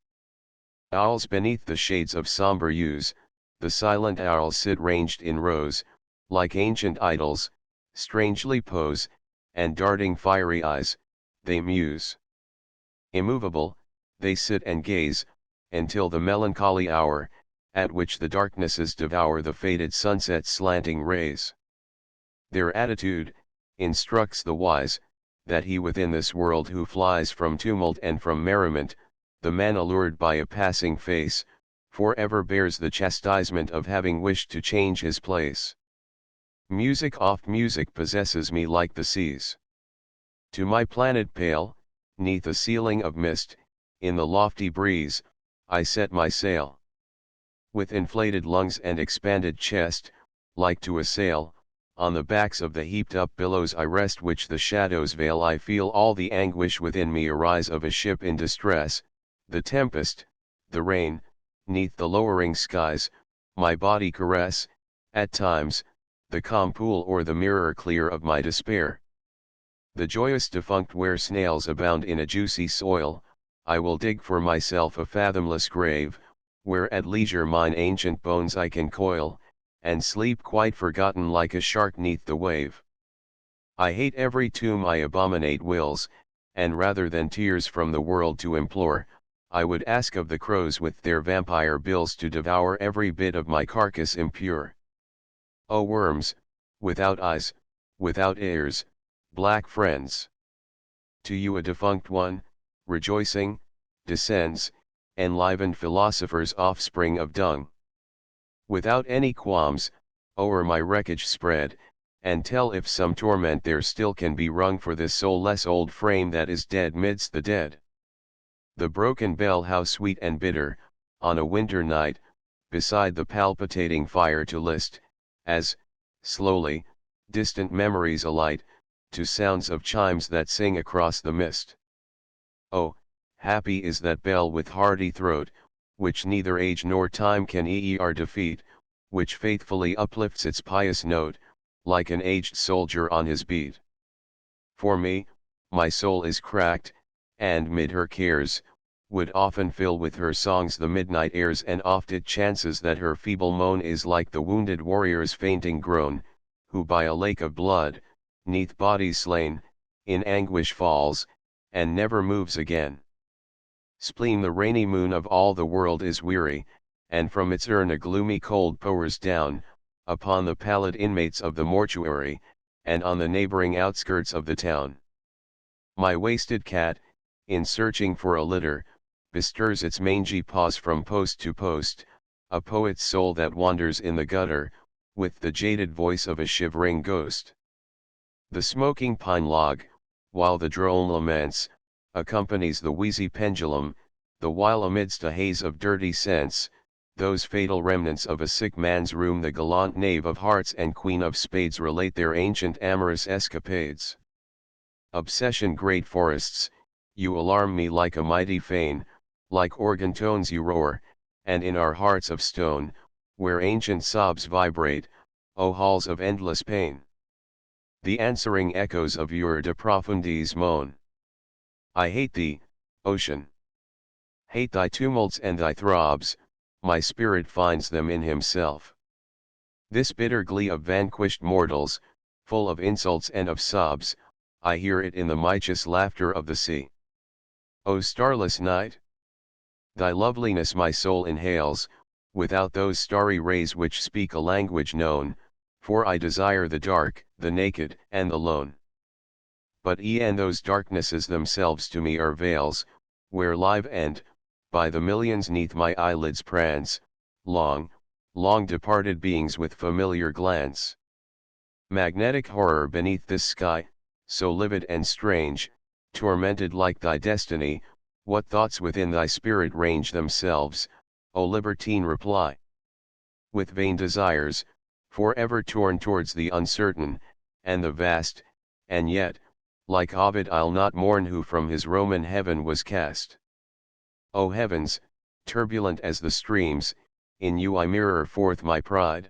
Owls beneath the shades of somber yews, the silent owls sit ranged in rows, like ancient idols, strangely pose, and darting fiery eyes, they muse. Immovable, they sit and gaze, until the melancholy hour, at which the darknesses devour the faded sunset's slanting rays. Their attitude instructs the wise, that he within this world who flies from tumult and from merriment, the man allured by a passing face, for ever bears the chastisement of having wished to change his place. Music oft music possesses me like the seas. To my planet pale, 'neath a ceiling of mist, in the lofty breeze, I set my sail. With inflated lungs and expanded chest, like to a sail, on the backs of the heaped up billows I rest which the shadows veil. I feel all the anguish within me arise of a ship in distress, the tempest, the rain, 'neath the lowering skies, my body caress, at times, the calm pool or the mirror clear of my despair. The joyous defunct where snails abound in a juicy soil, I will dig for myself a fathomless grave, where at leisure mine ancient bones I can coil, and sleep quite forgotten like a shark 'neath the wave. I hate every tomb I abominate wills, and rather than tears from the world to implore, I would ask of the crows with their vampire bills to devour every bit of my carcass impure. O worms, without eyes, without ears, black friends! To you a defunct one, rejoicing, descends, enlivened philosophers offspring of dung. Without any qualms, o'er my wreckage spread, and tell if some torment there still can be wrung for this soulless old frame that is dead midst the dead. The broken bell how sweet and bitter, on a winter night, beside the palpitating fire to list, as, slowly, distant memories alight, to sounds of chimes that sing across the mist. Oh, happy is that bell with hearty throat, which neither age nor time can defeat, which faithfully uplifts its pious note, like an aged soldier on his beat. For me, my soul is cracked, and mid her cares, would often fill with her songs the midnight airs, and oft it chances that her feeble moan is like the wounded warrior's fainting groan, who by a lake of blood, 'neath bodies slain, in anguish falls, and never moves again. Spleen, the rainy moon of all the world, is weary, and from its urn a gloomy cold pours down, upon the pallid inmates of the mortuary, and on the neighboring outskirts of the town. My wasted cat, in searching for a litter, bestirs its mangy paws from post to post, a poet's soul that wanders in the gutter, with the jaded voice of a shivering ghost. The smoking pine log, while the drone laments, accompanies the wheezy pendulum, the while amidst a haze of dirty scents, those fatal remnants of a sick man's room, the gallant knave of hearts and queen of spades relate their ancient amorous escapades. Obsession, great forests, you alarm me like a mighty fane, like organ tones you roar, and in our hearts of stone, where ancient sobs vibrate, O halls of endless pain! The answering echoes of your de profundis moan. I hate thee, ocean. Hate thy tumults and thy throbs, my spirit finds them in himself. This bitter glee of vanquished mortals, full of insults and of sobs, I hear it in the mightiest laughter of the sea. O starless night! Thy loveliness my soul inhales, without those starry rays which speak a language known, for I desire the dark, the naked, and the lone. But e'en those darknesses themselves to me are veils, where live and, by the millions 'neath my eyelids prance, long, long departed beings with familiar glance. Magnetic horror beneath this sky, so livid and strange, tormented like thy destiny, what thoughts within thy spirit range themselves, O libertine reply. With vain desires, for ever torn towards the uncertain, and the vast, and yet, like Ovid I'll not mourn who from his Roman heaven was cast. O heavens, turbulent as the streams, in you I mirror forth my pride.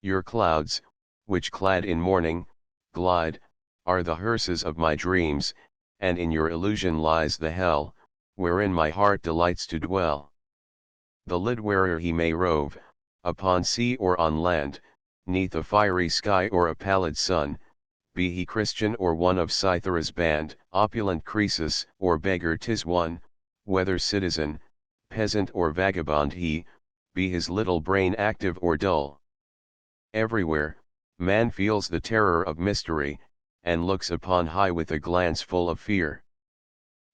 Your clouds, which clad in mourning, glide, are the hearses of my dreams, and in your illusion lies the hell, wherein my heart delights to dwell. The lid wearer he may rove, upon sea or on land, 'neath a fiery sky or a pallid sun, be he Christian or one of Cythera's band, opulent Croesus or beggar 'tis one, whether citizen, peasant or vagabond he, be his little brain active or dull. Everywhere, man feels the terror of mystery, and looks upon high with a glance full of fear.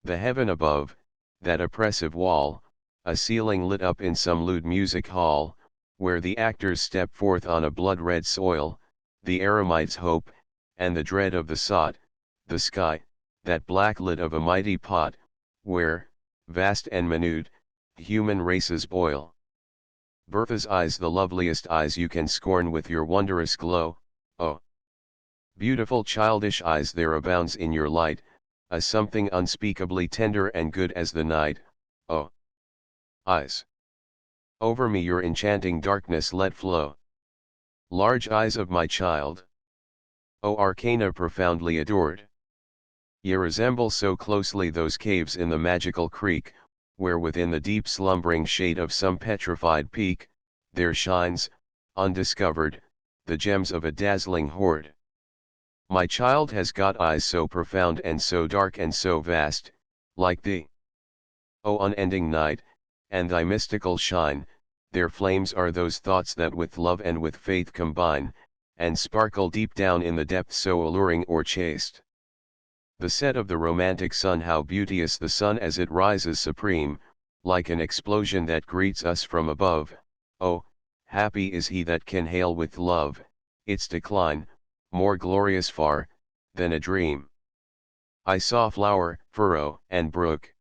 The heaven above, that oppressive wall, a ceiling lit up in some lewd music hall, where the actors step forth on a blood-red soil, the eremite's hope, and the dread of the sot, the sky, that black lid of a mighty pot, where, vast and minute, human races boil. Bertha's eyes, the loveliest eyes you can scorn with your wondrous glow, oh! Beautiful childish eyes, there abounds in your light, a something unspeakably tender and good as the night, oh! Eyes! Over me your enchanting darkness let flow. Large eyes of my child! O arcana profoundly adored! Ye resemble so closely those caves in the magical creek, where within the deep slumbering shade of some petrified peak, there shines, undiscovered, the gems of a dazzling hoard. My child has got eyes so profound and so dark and so vast, like thee. O unending night, and thy mystical shine, their flames are those thoughts that with love and with faith combine, and sparkle deep down in the depths so alluring or chaste. The set of the romantic sun, how beauteous the sun as it rises supreme, like an explosion that greets us from above, oh, happy is he that can hail with love, its decline, more glorious far, than a dream. I saw flower, furrow, and brook.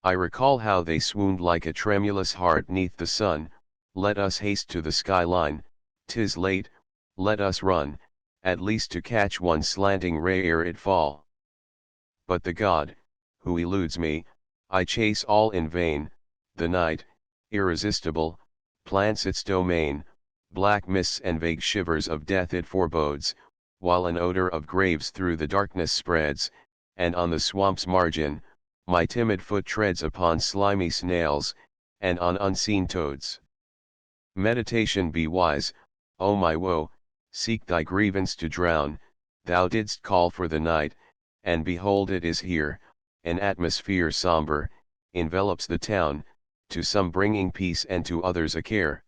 I recall how they swooned like a tremulous heart 'neath the sun. Let us haste to the skyline, 'tis late, let us run, at least to catch one slanting ray ere it fall. But the god, who eludes me, I chase all in vain, the night, irresistible, plants its domain, black mists and vague shivers of death it forebodes, while an odor of graves through the darkness spreads, and on the swamp's margin, my timid foot treads upon slimy snails, and on unseen toads. Meditation be wise, O my woe, seek thy grievance to drown, thou didst call for the night, and behold it is here, an atmosphere somber, envelops the town, to some bringing peace and to others a care.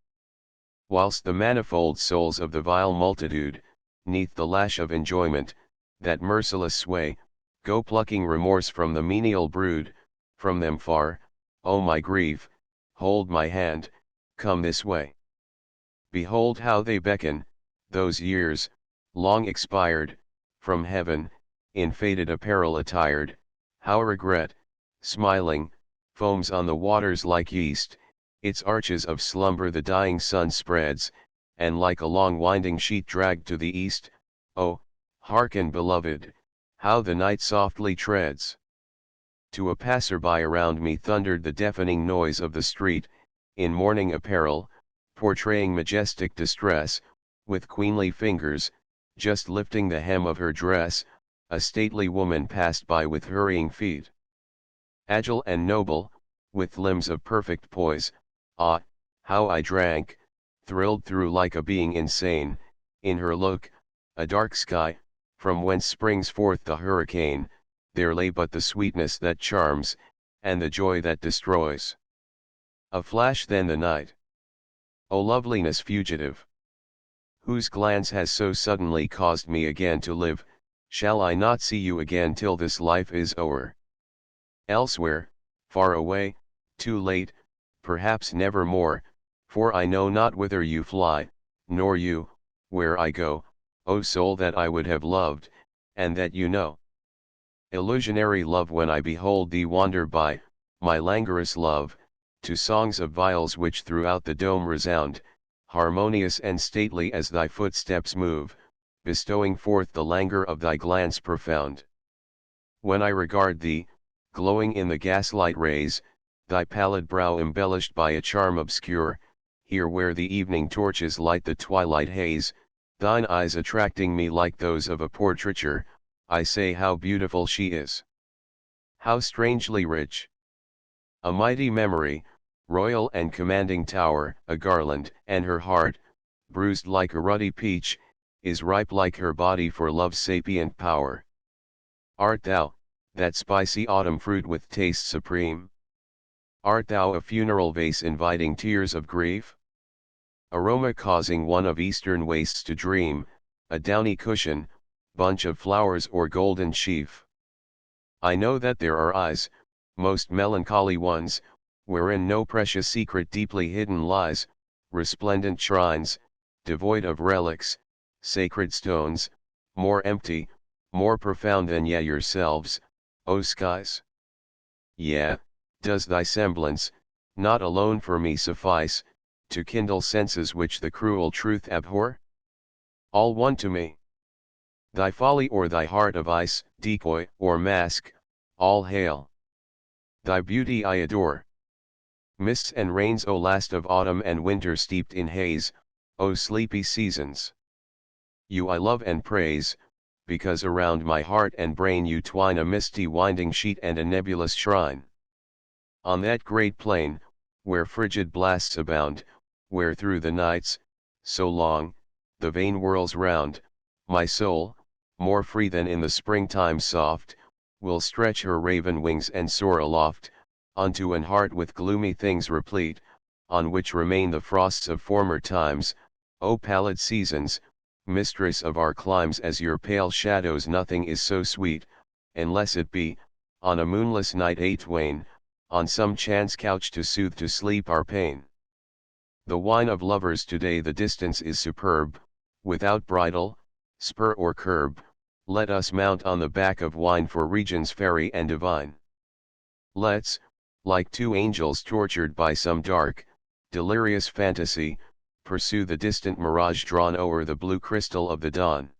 Whilst the manifold souls of the vile multitude, 'neath the lash of enjoyment, that merciless sway, go plucking remorse from the menial brood, from them far, O my grief, hold my hand, come this way. Behold how they beckon, those years, long expired, from heaven, in faded apparel attired, how regret, smiling, foams on the waters like yeast, its arches of slumber the dying sun spreads, and like a long winding sheet dragged to the east, oh, hearken beloved, how the night softly treads. To a passer-by around me thundered the deafening noise of the street, in mourning apparel, portraying majestic distress, with queenly fingers, just lifting the hem of her dress, a stately woman passed by with hurrying feet. Agile and noble, with limbs of perfect poise, ah, how I drank, thrilled through like a being insane, in her look, a dark sky, from whence springs forth the hurricane, there lay but the sweetness that charms, and the joy that destroys. A flash then the night. O loveliness fugitive! Whose glance has so suddenly caused me again to live, shall I not see you again till this life is o'er? Elsewhere, far away, too late, perhaps never more, for I know not whither you fly, nor you, where I go, O soul that I would have loved, and that you know. Illusionary love, when I behold thee wander by, my languorous love, to songs of viols which throughout the dome resound, harmonious and stately as thy footsteps move, bestowing forth the languor of thy glance profound. When I regard thee, glowing in the gaslight rays, thy pallid brow embellished by a charm obscure, here where the evening torches light the twilight haze, thine eyes attracting me like those of a portraiture, I say how beautiful she is. How strangely rich. A mighty memory, royal and commanding tower, a garland, and her heart, bruised like a ruddy peach, is ripe like her body for love's sapient power. Art thou, that spicy autumn fruit with taste supreme? Art thou a funeral vase inviting tears of grief? Aroma causing one of eastern wastes to dream, a downy cushion, bunch of flowers or golden sheaf? I know that there are eyes, most melancholy ones, wherein no precious secret deeply hidden lies, resplendent shrines, devoid of relics, sacred stones, more empty, more profound than ye yourselves, O skies. Yea, does thy semblance, not alone for me suffice, to kindle senses which the cruel truth abhor? All one to me. Thy folly or thy heart of ice, decoy or mask, all hail. Thy beauty I adore. Mists and rains, O last of autumn and winter steeped in haze, O sleepy seasons. You I love and praise, because around my heart and brain you twine a misty winding sheet and a nebulous shrine. On that great plain, where frigid blasts abound, where through the nights, so long, the vain whirls round, my soul, more free than in the springtime soft, will stretch her raven wings and soar aloft, unto an heart with gloomy things replete, on which remain the frosts of former times, O pallid seasons, mistress of our climes, as your pale shadows nothing is so sweet, unless it be, on a moonless night a twain, on some chance couch to soothe to sleep our pain. The wine of lovers today, the distance is superb, without bridle, spur or curb, let us mount on the back of wine for regions fairy and divine. Let's, like two angels tortured by some dark, delirious fantasy, pursue the distant mirage drawn o'er the blue crystal of the dawn.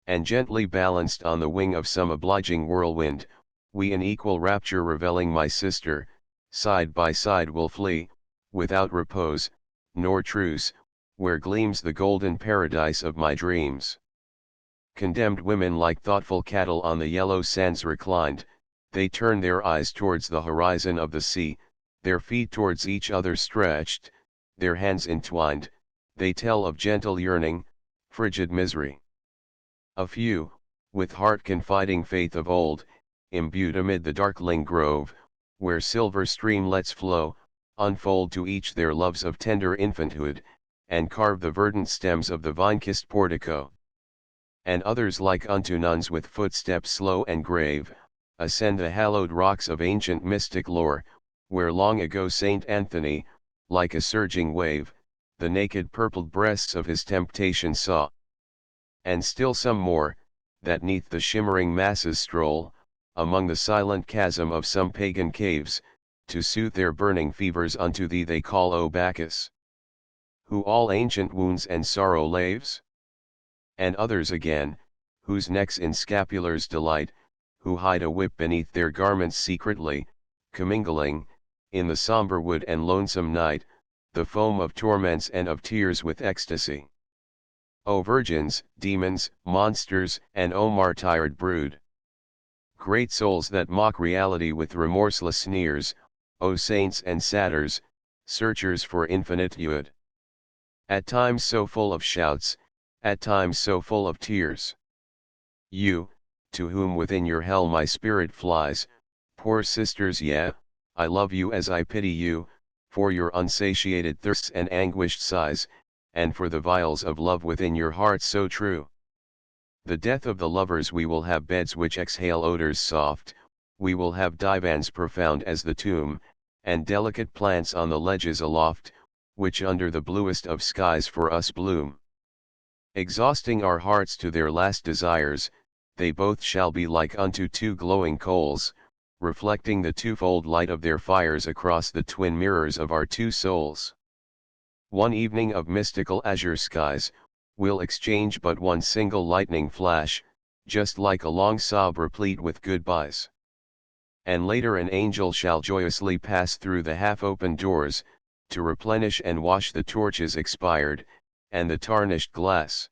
And gently balanced on the wing of some obliging whirlwind, we in equal rapture reveling, my sister, side by side will flee, without repose, nor truce, where gleams the golden paradise of my dreams. Condemned women like thoughtful cattle on the yellow sands reclined, they turn their eyes towards the horizon of the sea, their feet towards each other stretched, their hands entwined, they tell of gentle yearning, frigid misery. A few, with heart confiding faith of old, imbued amid the darkling grove, where silver streamlets flow, unfold to each their loves of tender infanthood, and carve the verdant stems of the vine-kissed portico. And others like unto nuns with footsteps slow and grave, ascend the hallowed rocks of ancient mystic lore, where long ago Saint Anthony, like a surging wave, the naked purpled breasts of his temptation saw. And still some more, that neath the shimmering masses stroll, among the silent chasm of some pagan caves, to soothe their burning fevers unto thee they call, O Bacchus, who all ancient wounds and sorrow laves. And others again, whose necks in scapulars delight, who hide a whip beneath their garments secretly, commingling, in the somber wood and lonesome night, the foam of torments and of tears with ecstasy. O virgins, demons, monsters, and O martyred brood! Great souls that mock reality with remorseless sneers, O saints and satyrs, searchers for infinite good! At times so full of shouts, at times so full of tears. You, to whom within your hell my spirit flies, poor sisters, yeah, I love you as I pity you, for your unsatiated thirsts and anguished sighs, and for the vials of love within your heart so true. The death of the lovers we will have beds which exhale odors soft, we will have divans profound as the tomb, and delicate plants on the ledges aloft, which under the bluest of skies for us bloom. Exhausting our hearts to their last desires, they both shall be like unto two glowing coals, reflecting the twofold light of their fires across the twin mirrors of our two souls. One evening of mystical azure skies, we'll exchange but one single lightning flash, just like a long sob replete with goodbyes. And later an angel shall joyously pass through the half-open doors, to replenish and wash the torches expired, and the tarnished glass.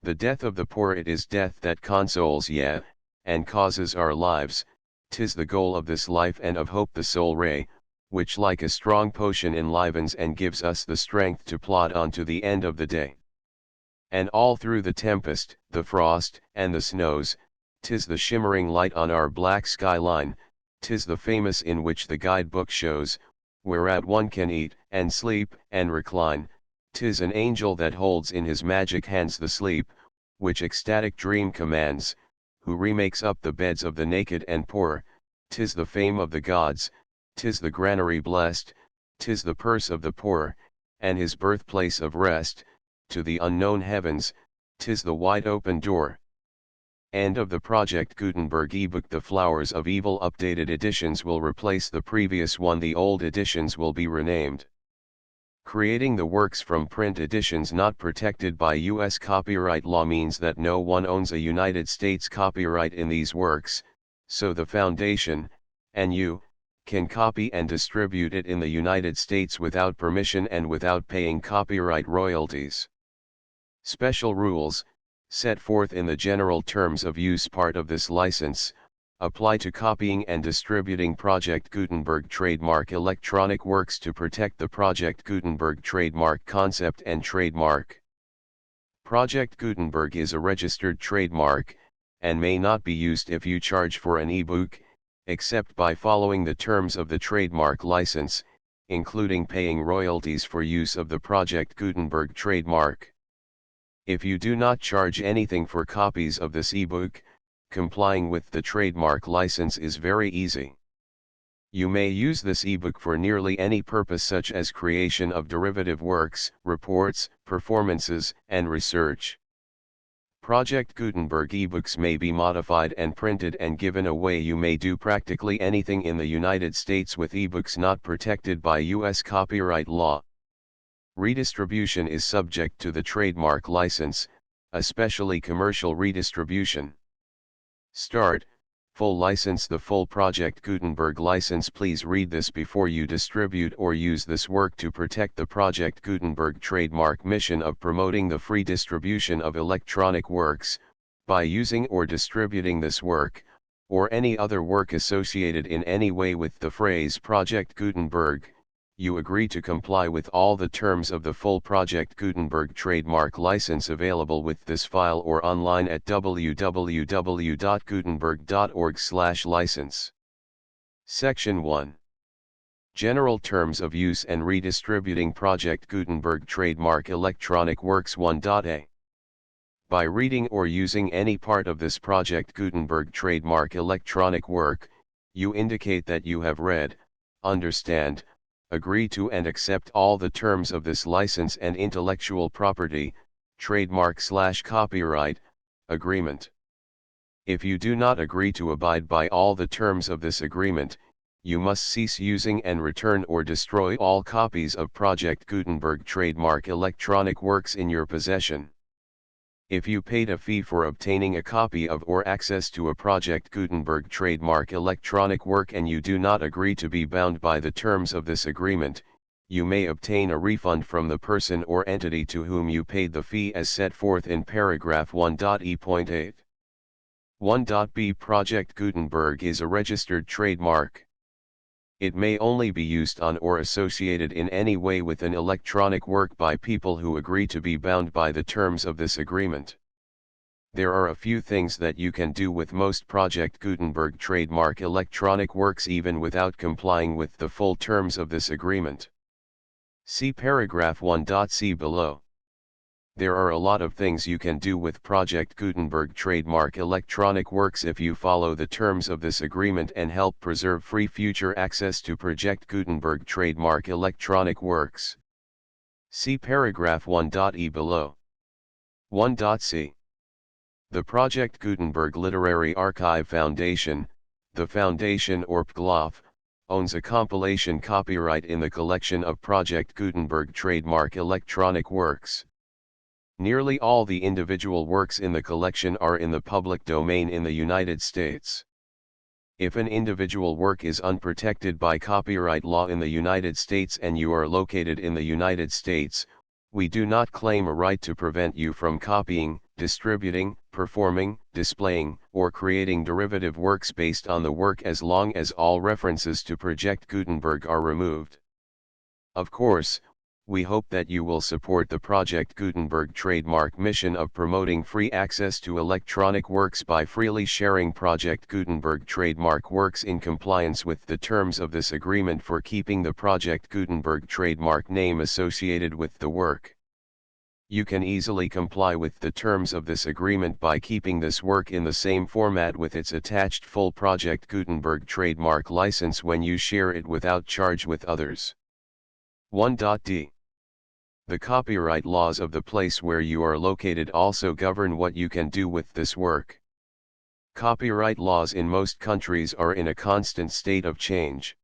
The death of the poor, it is death that consoles, yeah, and causes our lives, 'tis the goal of this life and of hope the sole ray, which like a strong potion enlivens and gives us the strength to plod on to the end of the day. And all through the tempest, the frost, and the snows, 'tis the shimmering light on our black skyline, 'tis the famous in which the guidebook shows, whereat one can eat, and sleep, and recline, 'tis an angel that holds in his magic hands the sleep, which ecstatic dream commands, who remakes up the beds of the naked and poor, 'tis the fame of the gods, 'tis the granary blessed, 'tis the purse of the poor, and his birthplace of rest, to the unknown heavens, 'tis the wide open door. End of the Project Gutenberg ebook. The Flowers of Evil updated editions will replace the previous one. The old editions will be renamed. Creating the works from print editions not protected by U.S. copyright law means that no one owns a United States copyright in these works, so the Foundation, and you, can copy and distribute it in the United States without permission and without paying copyright royalties. Special rules, set forth in the General Terms of Use part of this license, apply to copying and distributing Project Gutenberg trademark electronic works to protect the Project Gutenberg trademark concept and trademark. Project Gutenberg is a registered trademark, and may not be used if you charge for an ebook, except by following the terms of the trademark license, including paying royalties for use of the Project Gutenberg trademark. If you do not charge anything for copies of this ebook, complying with the trademark license is very easy. You may use this ebook for nearly any purpose, such as creation of derivative works, reports, performances, and research. Project Gutenberg ebooks may be modified and printed and given away. You may do practically anything in the United States with ebooks not protected by U.S. copyright law. Redistribution is subject to the trademark license, especially commercial redistribution. Start, full license. The full Project Gutenberg license. Please read this before you distribute or use this work to protect the Project Gutenberg trademark mission of promoting the free distribution of electronic works, by using or distributing this work, or any other work associated in any way with the phrase Project Gutenberg. You agree to comply with all the terms of the full Project Gutenberg trademark license available with this file or online at www.gutenberg.org/license. Section 1. General Terms of Use and Redistributing Project Gutenberg Trademark Electronic Works 1.a. By reading or using any part of this Project Gutenberg trademark electronic work, you indicate that you have read, understand, agree to and accept all the terms of this license and intellectual property, trademark/copyright, agreement. If you do not agree to abide by all the terms of this agreement, you must cease using and return or destroy all copies of Project Gutenberg trademark electronic works in your possession. If you paid a fee for obtaining a copy of or access to a Project Gutenberg trademark electronic work and you do not agree to be bound by the terms of this agreement, you may obtain a refund from the person or entity to whom you paid the fee as set forth in paragraph 1.e.8. 1.b. Project Gutenberg is a registered trademark. It may only be used on or associated in any way with an electronic work by people who agree to be bound by the terms of this agreement. There are a few things that you can do with most Project Gutenberg trademark electronic works even without complying with the full terms of this agreement. See paragraph 1.c below. There are a lot of things you can do with Project Gutenberg trademark electronic works if you follow the terms of this agreement and help preserve free future access to Project Gutenberg trademark electronic works. See paragraph 1.e below. 1.c. The Project Gutenberg Literary Archive Foundation, the foundation or PGLOF, owns a compilation copyright in the collection of Project Gutenberg trademark electronic works. Nearly all the individual works in the collection are in the public domain in the United States. If an individual work is unprotected by copyright law in the United States and you are located in the United States, we do not claim a right to prevent you from copying, distributing, performing, displaying, or creating derivative works based on the work as long as all references to Project Gutenberg are removed. Of course, we hope that you will support the Project Gutenberg trademark mission of promoting free access to electronic works by freely sharing Project Gutenberg trademark works in compliance with the terms of this agreement for keeping the Project Gutenberg trademark name associated with the work. You can easily comply with the terms of this agreement by keeping this work in the same format with its attached full Project Gutenberg trademark license when you share it without charge with others. 1.d. The copyright laws of the place where you are located also govern what you can do with this work. Copyright laws in most countries are in a constant state of change.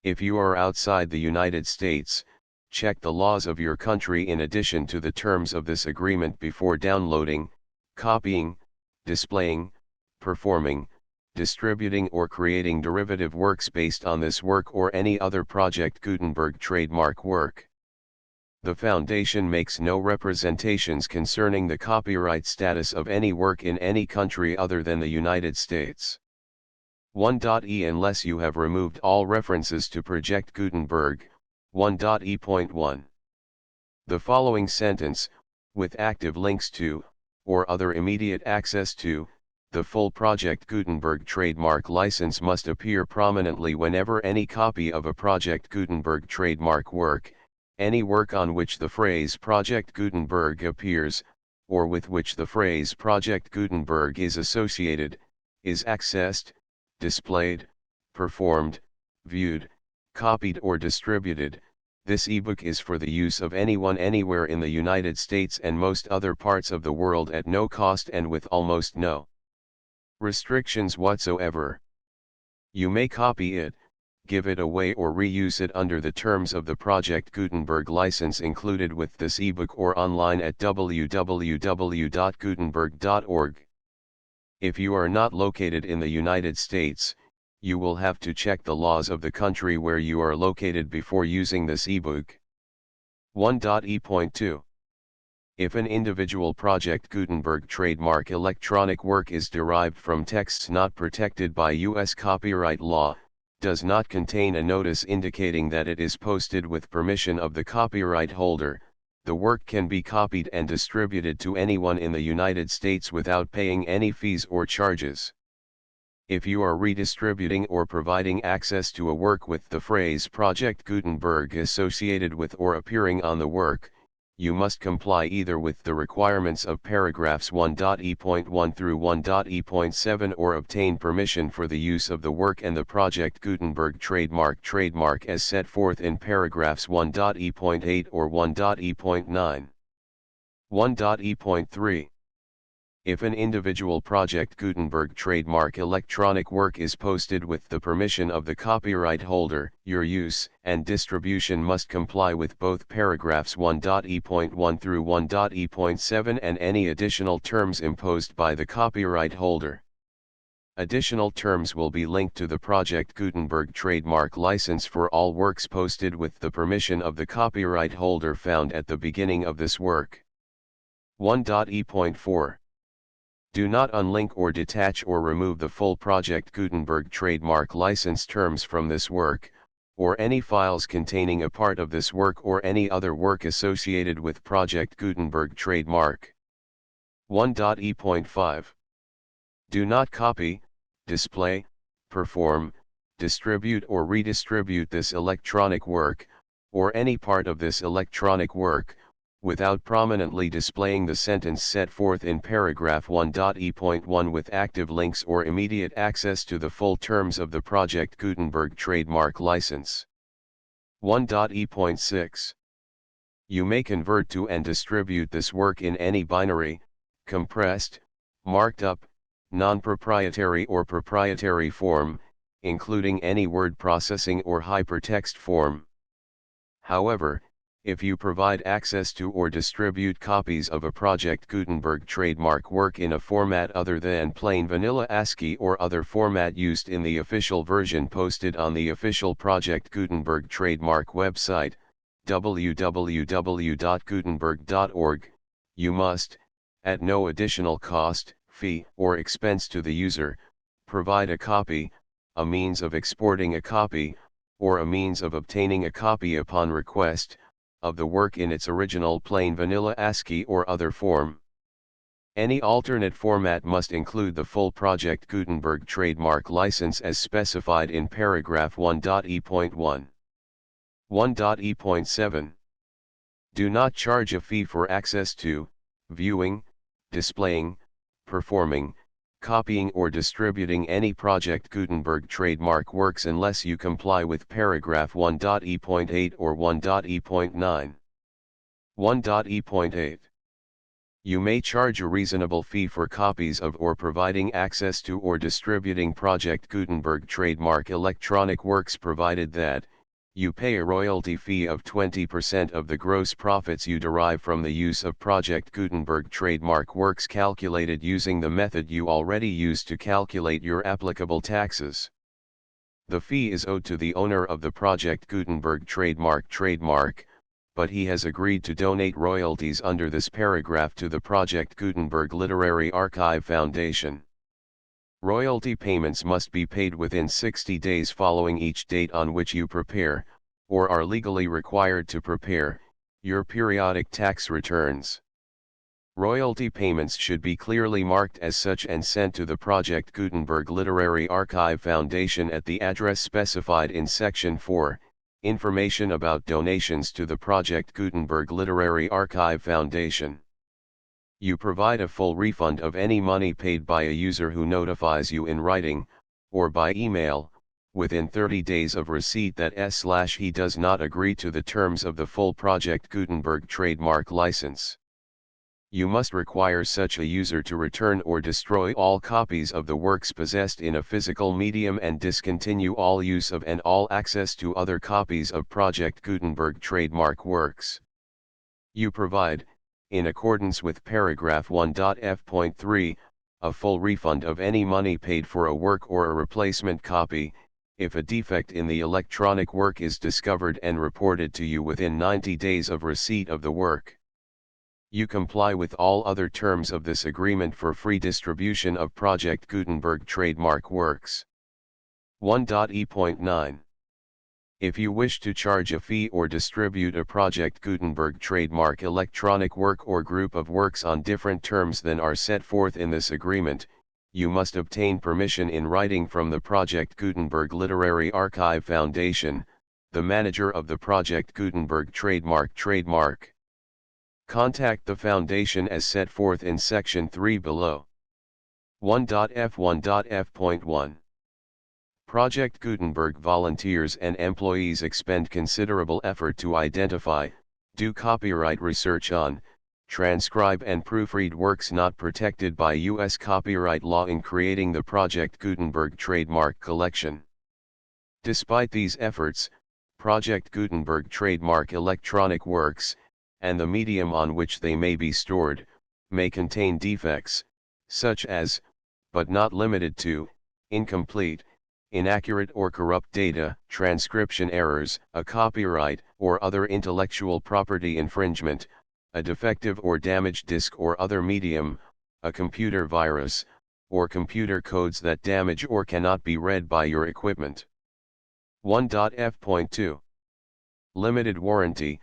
If you are outside the United States, check the laws of your country in addition to the terms of this agreement before downloading, copying, displaying, performing, distributing or creating derivative works based on this work or any other Project Gutenberg trademark work. The Foundation makes no representations concerning the copyright status of any work in any country other than the United States. 1.e Unless you have removed all references to Project Gutenberg, 1.e.1. The following sentence, with active links to, or other immediate access to, the full Project Gutenberg trademark license must appear prominently whenever any copy of a Project Gutenberg trademark work, any work on which the phrase Project Gutenberg appears, or with which the phrase Project Gutenberg is associated, is accessed, displayed, performed, viewed, copied or distributed. This ebook is for the use of anyone anywhere in the United States and most other parts of the world at no cost and with almost no restrictions whatsoever. You may copy it, give it away or reuse it under the terms of the Project Gutenberg license included with this ebook or online at www.gutenberg.org. If you are not located in the United States, you will have to check the laws of the country where you are located before using this ebook. 1.e.2. If an individual Project Gutenberg trademark electronic work is derived from texts not protected by U.S. copyright law, does not contain a notice indicating that it is posted with permission of the copyright holder, the work can be copied and distributed to anyone in the United States without paying any fees or charges. If you are redistributing or providing access to a work with the phrase Project Gutenberg associated with or appearing on the work, you must comply either with the requirements of paragraphs 1.e.1 through 1.e.7 or obtain permission for the use of the work and the Project Gutenberg trademark as set forth in paragraphs 1.e.8 or 1.e.9. 1.e.3. If an individual Project Gutenberg trademark electronic work is posted with the permission of the copyright holder, your use and distribution must comply with both paragraphs 1.e.1 through 1.e.7 and any additional terms imposed by the copyright holder. Additional terms will be linked to the Project Gutenberg trademark license for all works posted with the permission of the copyright holder found at the beginning of this work. 1.e.4. Do not unlink or detach or remove the full Project Gutenberg trademark license terms from this work, or any files containing a part of this work or any other work associated with Project Gutenberg trademark. 1.e.5 Do not copy, display, perform, distribute or redistribute this electronic work, or any part of this electronic work, without prominently displaying the sentence set forth in paragraph 1.e.1 with active links or immediate access to the full terms of the Project Gutenberg trademark license. 1.e.6 You may convert to and distribute this work in any binary, compressed, marked up, non-proprietary or proprietary form, including any word processing or hypertext form. However, if you provide access to or distribute copies of a Project Gutenberg trademark work in a format other than plain vanilla ASCII or other format used in the official version posted on the official Project Gutenberg trademark website, www.gutenberg.org, you must, at no additional cost, fee, or expense to the user, provide a copy, a means of exporting a copy, or a means of obtaining a copy upon request, of the work in its original plain vanilla ASCII or other form. Any alternate format must include the full Project Gutenberg trademark license as specified in paragraph 1.e.1. 1.e.7 Do not charge a fee for access to, viewing, displaying, performing, copying or distributing any Project Gutenberg trademark works unless you comply with paragraph 1.e.8 or 1.e.9. 1.e.8 You may charge a reasonable fee for copies of or providing access to or distributing Project Gutenberg trademark electronic works provided that, you pay a royalty fee of 20% of the gross profits you derive from the use of Project Gutenberg trademark works calculated using the method you already use to calculate your applicable taxes. The fee is owed to the owner of the Project Gutenberg trademark, but he has agreed to donate royalties under this paragraph to the Project Gutenberg Literary Archive Foundation. Royalty payments must be paid within 60 days following each date on which you prepare, or are legally required to prepare, your periodic tax returns. Royalty payments should be clearly marked as such and sent to the Project Gutenberg Literary Archive Foundation at the address specified in Section 4, Information about donations to the Project Gutenberg Literary Archive Foundation. You provide a full refund of any money paid by a user who notifies you in writing, or by email, within 30 days of receipt that he does not agree to the terms of the full Project Gutenberg trademark license. You must require such a user to return or destroy all copies of the works possessed in a physical medium and discontinue all use of and all access to other copies of Project Gutenberg trademark works. You provide, in accordance with paragraph 1.f.3, a full refund of any money paid for a work or a replacement copy, if a defect in the electronic work is discovered and reported to you within 90 days of receipt of the work. You comply with all other terms of this agreement for free distribution of Project Gutenberg trademark works. 1.e.9 If you wish to charge a fee or distribute a Project Gutenberg trademark electronic work or group of works on different terms than are set forth in this agreement, you must obtain permission in writing from the Project Gutenberg Literary Archive Foundation, the manager of the Project Gutenberg trademark. Contact the Foundation as set forth in Section 3 below. 1.f.1.f.1 Project Gutenberg volunteers and employees expend considerable effort to identify, do copyright research on, transcribe and proofread works not protected by U.S. copyright law in creating the Project Gutenberg trademark collection. Despite these efforts, Project Gutenberg trademark electronic works, and the medium on which they may be stored, may contain defects, such as, but not limited to, incomplete, inaccurate or corrupt data, transcription errors, a copyright or other intellectual property infringement, a defective or damaged disk or other medium, a computer virus, or computer codes that damage or cannot be read by your equipment. 1.f.2 Limited warranty,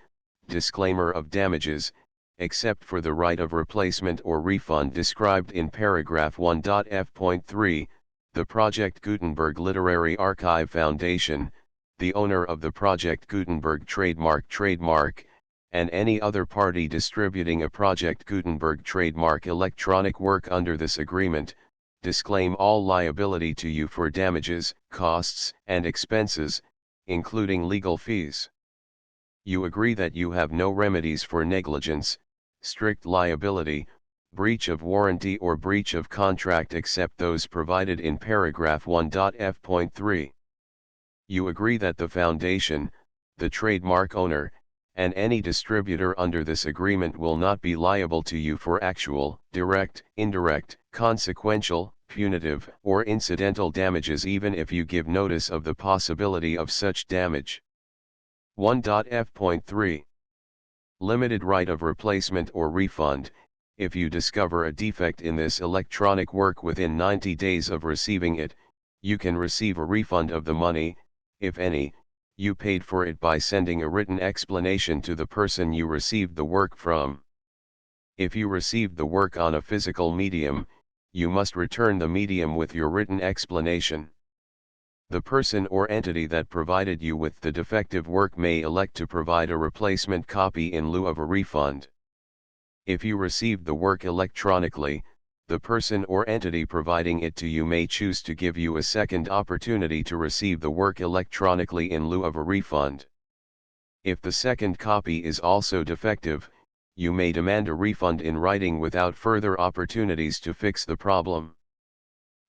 disclaimer of damages, except for the right of replacement or refund described in paragraph 1.f.3, the Project Gutenberg Literary Archive Foundation, the owner of the Project Gutenberg trademark, and any other party distributing a Project Gutenberg trademark electronic work under this agreement, disclaim all liability to you for damages, costs, and expenses, including legal fees. You agree that you have no remedies for negligence, strict liability, breach of warranty or breach of contract except those provided in paragraph 1.f.3. You agree that the foundation, the trademark owner, and any distributor under this agreement will not be liable to you for actual, direct, indirect, consequential, punitive, or incidental damages even if you give notice of the possibility of such damage. 1.f.3. Limited right of replacement or refund. If you discover a defect in this electronic work within 90 days of receiving it, you can receive a refund of the money, if any, you paid for it by sending a written explanation to the person you received the work from. If you received the work on a physical medium, you must return the medium with your written explanation. The person or entity that provided you with the defective work may elect to provide a replacement copy in lieu of a refund. If you received the work electronically, the person or entity providing it to you may choose to give you a second opportunity to receive the work electronically in lieu of a refund. If the second copy is also defective, you may demand a refund in writing without further opportunities to fix the problem.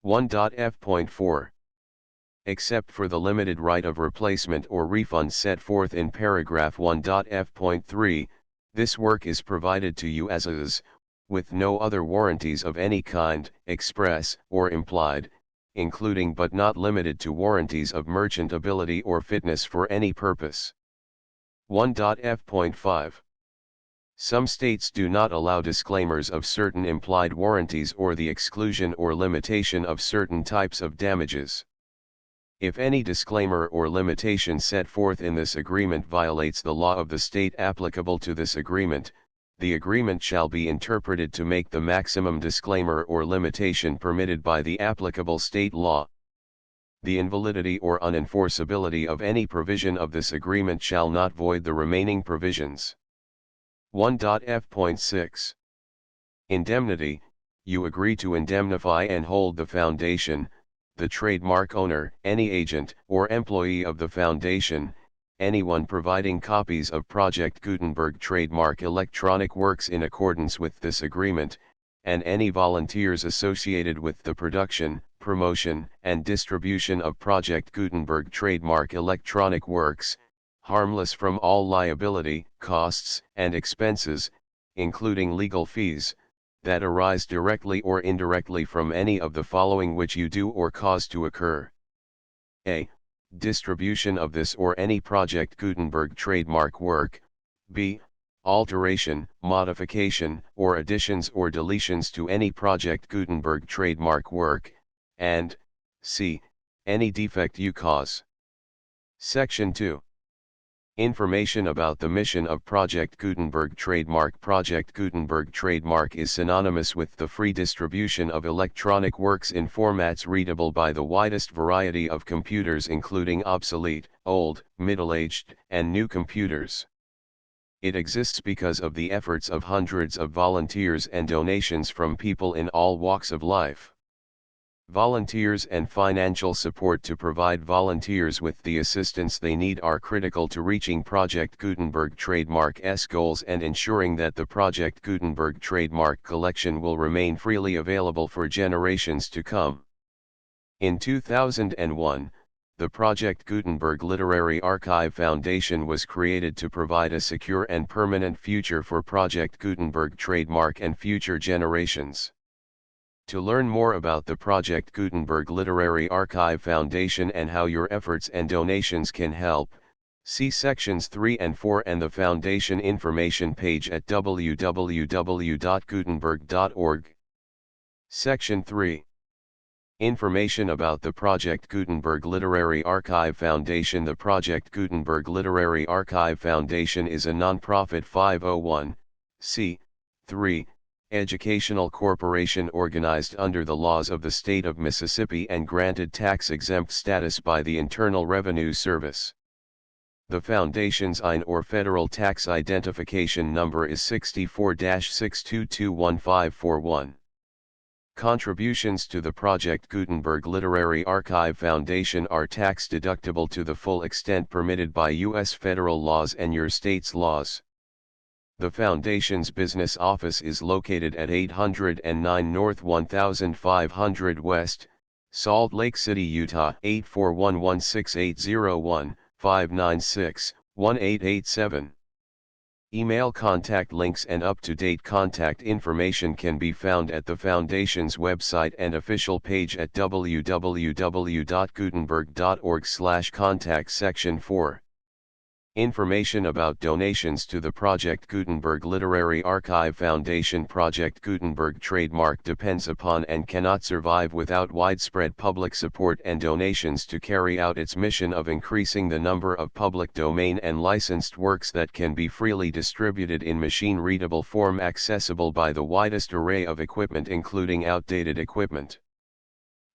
1.f.4. Except for the limited right of replacement or refund set forth in paragraph 1.f.3, this work is provided to you as is, with no other warranties of any kind, express or implied, including but not limited to warranties of merchantability or fitness for any purpose. 1.f.5. Some states do not allow disclaimers of certain implied warranties or the exclusion or limitation of certain types of damages. If any disclaimer or limitation set forth in this agreement violates the law of the state applicable to this agreement, the agreement shall be interpreted to make the maximum disclaimer or limitation permitted by the applicable state law. The invalidity or unenforceability of any provision of this agreement shall not void the remaining provisions. 1.f.6. Indemnity. You agree to indemnify and hold the foundation, the trademark owner, any agent or employee of the foundation, anyone providing copies of Project Gutenberg trademark electronic works in accordance with this agreement, and any volunteers associated with the production, promotion, and distribution of Project Gutenberg trademark electronic works, harmless from all liability, costs, and expenses, including legal fees, that arise directly or indirectly from any of the following which you do or cause to occur. A. Distribution of this or any Project Gutenberg trademark work. B. Alteration, modification, or additions or deletions to any Project Gutenberg trademark work, and C. Any defect you cause. Section 2. Information about the mission of Project Gutenberg trademark. Project Gutenberg trademark is synonymous with the free distribution of electronic works in formats readable by the widest variety of computers including obsolete, old, middle-aged, and new computers. It exists because of the efforts of hundreds of volunteers and donations from people in all walks of life. Volunteers and financial support to provide volunteers with the assistance they need are critical to reaching Project Gutenberg trademark's goals and ensuring that the Project Gutenberg trademark collection will remain freely available for generations to come. In 2001, the Project Gutenberg Literary Archive Foundation was created to provide a secure and permanent future for Project Gutenberg trademark and future generations. To learn more about the Project Gutenberg Literary Archive Foundation and how your efforts and donations can help, see sections 3 and 4 and the Foundation information page at www.gutenberg.org. Section 3. Information about the Project Gutenberg Literary Archive Foundation. The Project Gutenberg Literary Archive Foundation is a non-profit 501 c. 3. Educational corporation organized under the laws of the state of Mississippi and granted tax-exempt status by the Internal Revenue Service. The Foundation's IN or Federal Tax Identification Number is 64-6221541. Contributions to the Project Gutenberg Literary Archive Foundation are tax-deductible to the full extent permitted by U.S. federal laws and your state's laws. The Foundation's business office is located at 809 North 1500 West, Salt Lake City, Utah 84116801596-1887. Email contact links and up-to-date contact information can be found at the Foundation's website and official page at www.gutenberg.org/contact section 4. Information about donations to the Project Gutenberg Literary Archive Foundation. Project Gutenberg trademark depends upon and cannot survive without widespread public support and donations to carry out its mission of increasing the number of public domain and licensed works that can be freely distributed in machine-readable form accessible by the widest array of equipment including outdated equipment.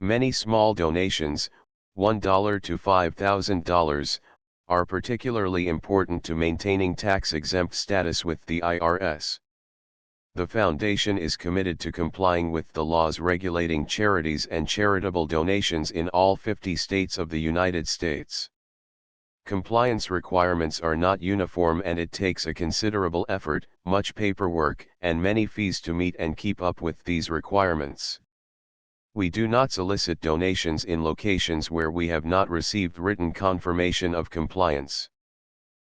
Many small donations, $1 to $5,000, are particularly important to maintaining tax-exempt status with the IRS. The Foundation is committed to complying with the laws regulating charities and charitable donations in all 50 states of the United States. Compliance requirements are not uniform and it takes a considerable effort, much paperwork, and many fees to meet and keep up with these requirements. We do not solicit donations in locations where we have not received written confirmation of compliance.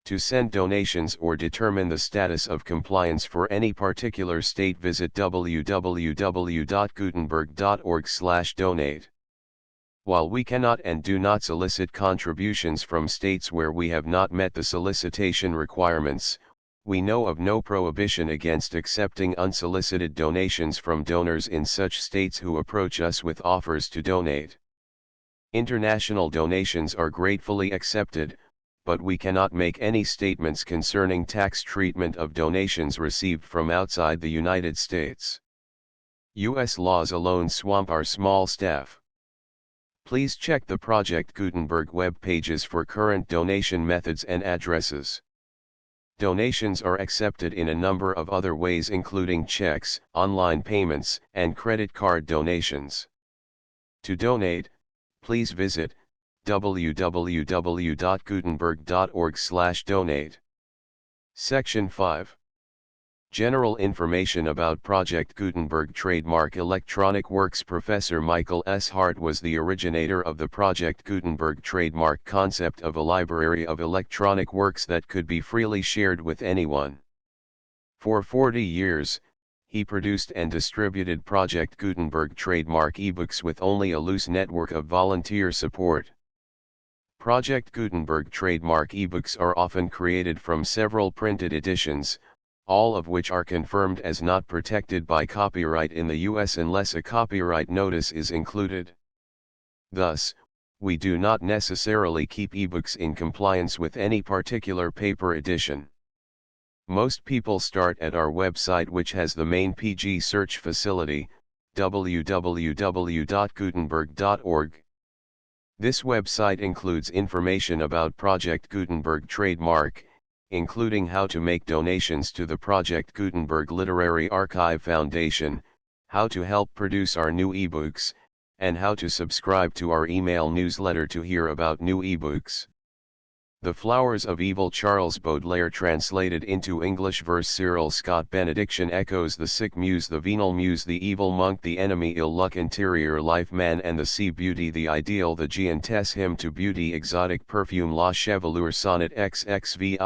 To send donations or determine the status of compliance for any particular state, visit www.gutenberg.org/donate. While we cannot and do not solicit contributions from states where we have not met the solicitation requirements, we know of no prohibition against accepting unsolicited donations from donors in such states who approach us with offers to donate. International donations are gratefully accepted, but we cannot make any statements concerning tax treatment of donations received from outside the United States. U.S. laws alone swamp our small staff. Please check the Project Gutenberg web pages for current donation methods and addresses. Donations are accepted in a number of other ways including checks, online payments, and credit card donations. To donate, please visit www.gutenberg.org/donate. Section 5. General information about Project Gutenberg trademark electronic works. Professor Michael S. Hart was the originator of the Project Gutenberg trademark concept of a library of electronic works that could be freely shared with anyone. For 40 years, he produced and distributed Project Gutenberg trademark ebooks with only a loose network of volunteer support. Project Gutenberg trademark ebooks are often created from several printed editions, all of which are confirmed as not protected by copyright in the U.S. unless a copyright notice is included. Thus, we do not necessarily keep ebooks in compliance with any particular paper edition. Most people start at our website, which has the main PG search facility, www.gutenberg.org. This website includes information about Project Gutenberg trademark, including how to make donations to the Project Gutenberg Literary Archive Foundation, how to help produce our new ebooks, and how to subscribe to our email newsletter to hear about new ebooks. The Flowers of Evil. Charles Baudelaire translated into English verse. Cyril Scott benediction echoes the sick muse, the venal muse, the evil monk, the enemy, ill luck, interior life, man and the sea, beauty, the ideal, the giantess, hymn to beauty, exotic perfume, la chevelure, sonnet xxvii,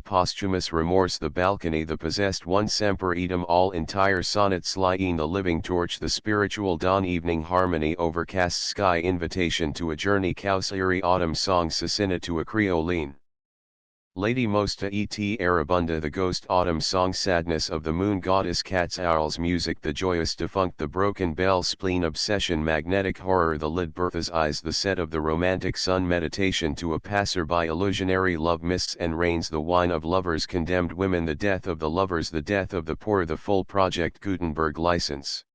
posthumous remorse, the balcony, the possessed one, semper idem, all entire sonnet, Slyin, the living torch, the spiritual dawn, evening harmony, overcast sky, invitation to a journey, Kausiri, autumn song, Cicina to a Creoline. Lady Mosta et Arabunda, the ghost autumn song, sadness of the moon goddess, cats owls music, the joyous defunct, the broken bell, spleen obsession, magnetic horror, the lid, Bertha's eyes, the set of the romantic sun, meditation to a passerby, illusionary love, mists and rains, the wine of lovers, condemned women, the death of the lovers, the death of the poor, the full project, Gutenberg license.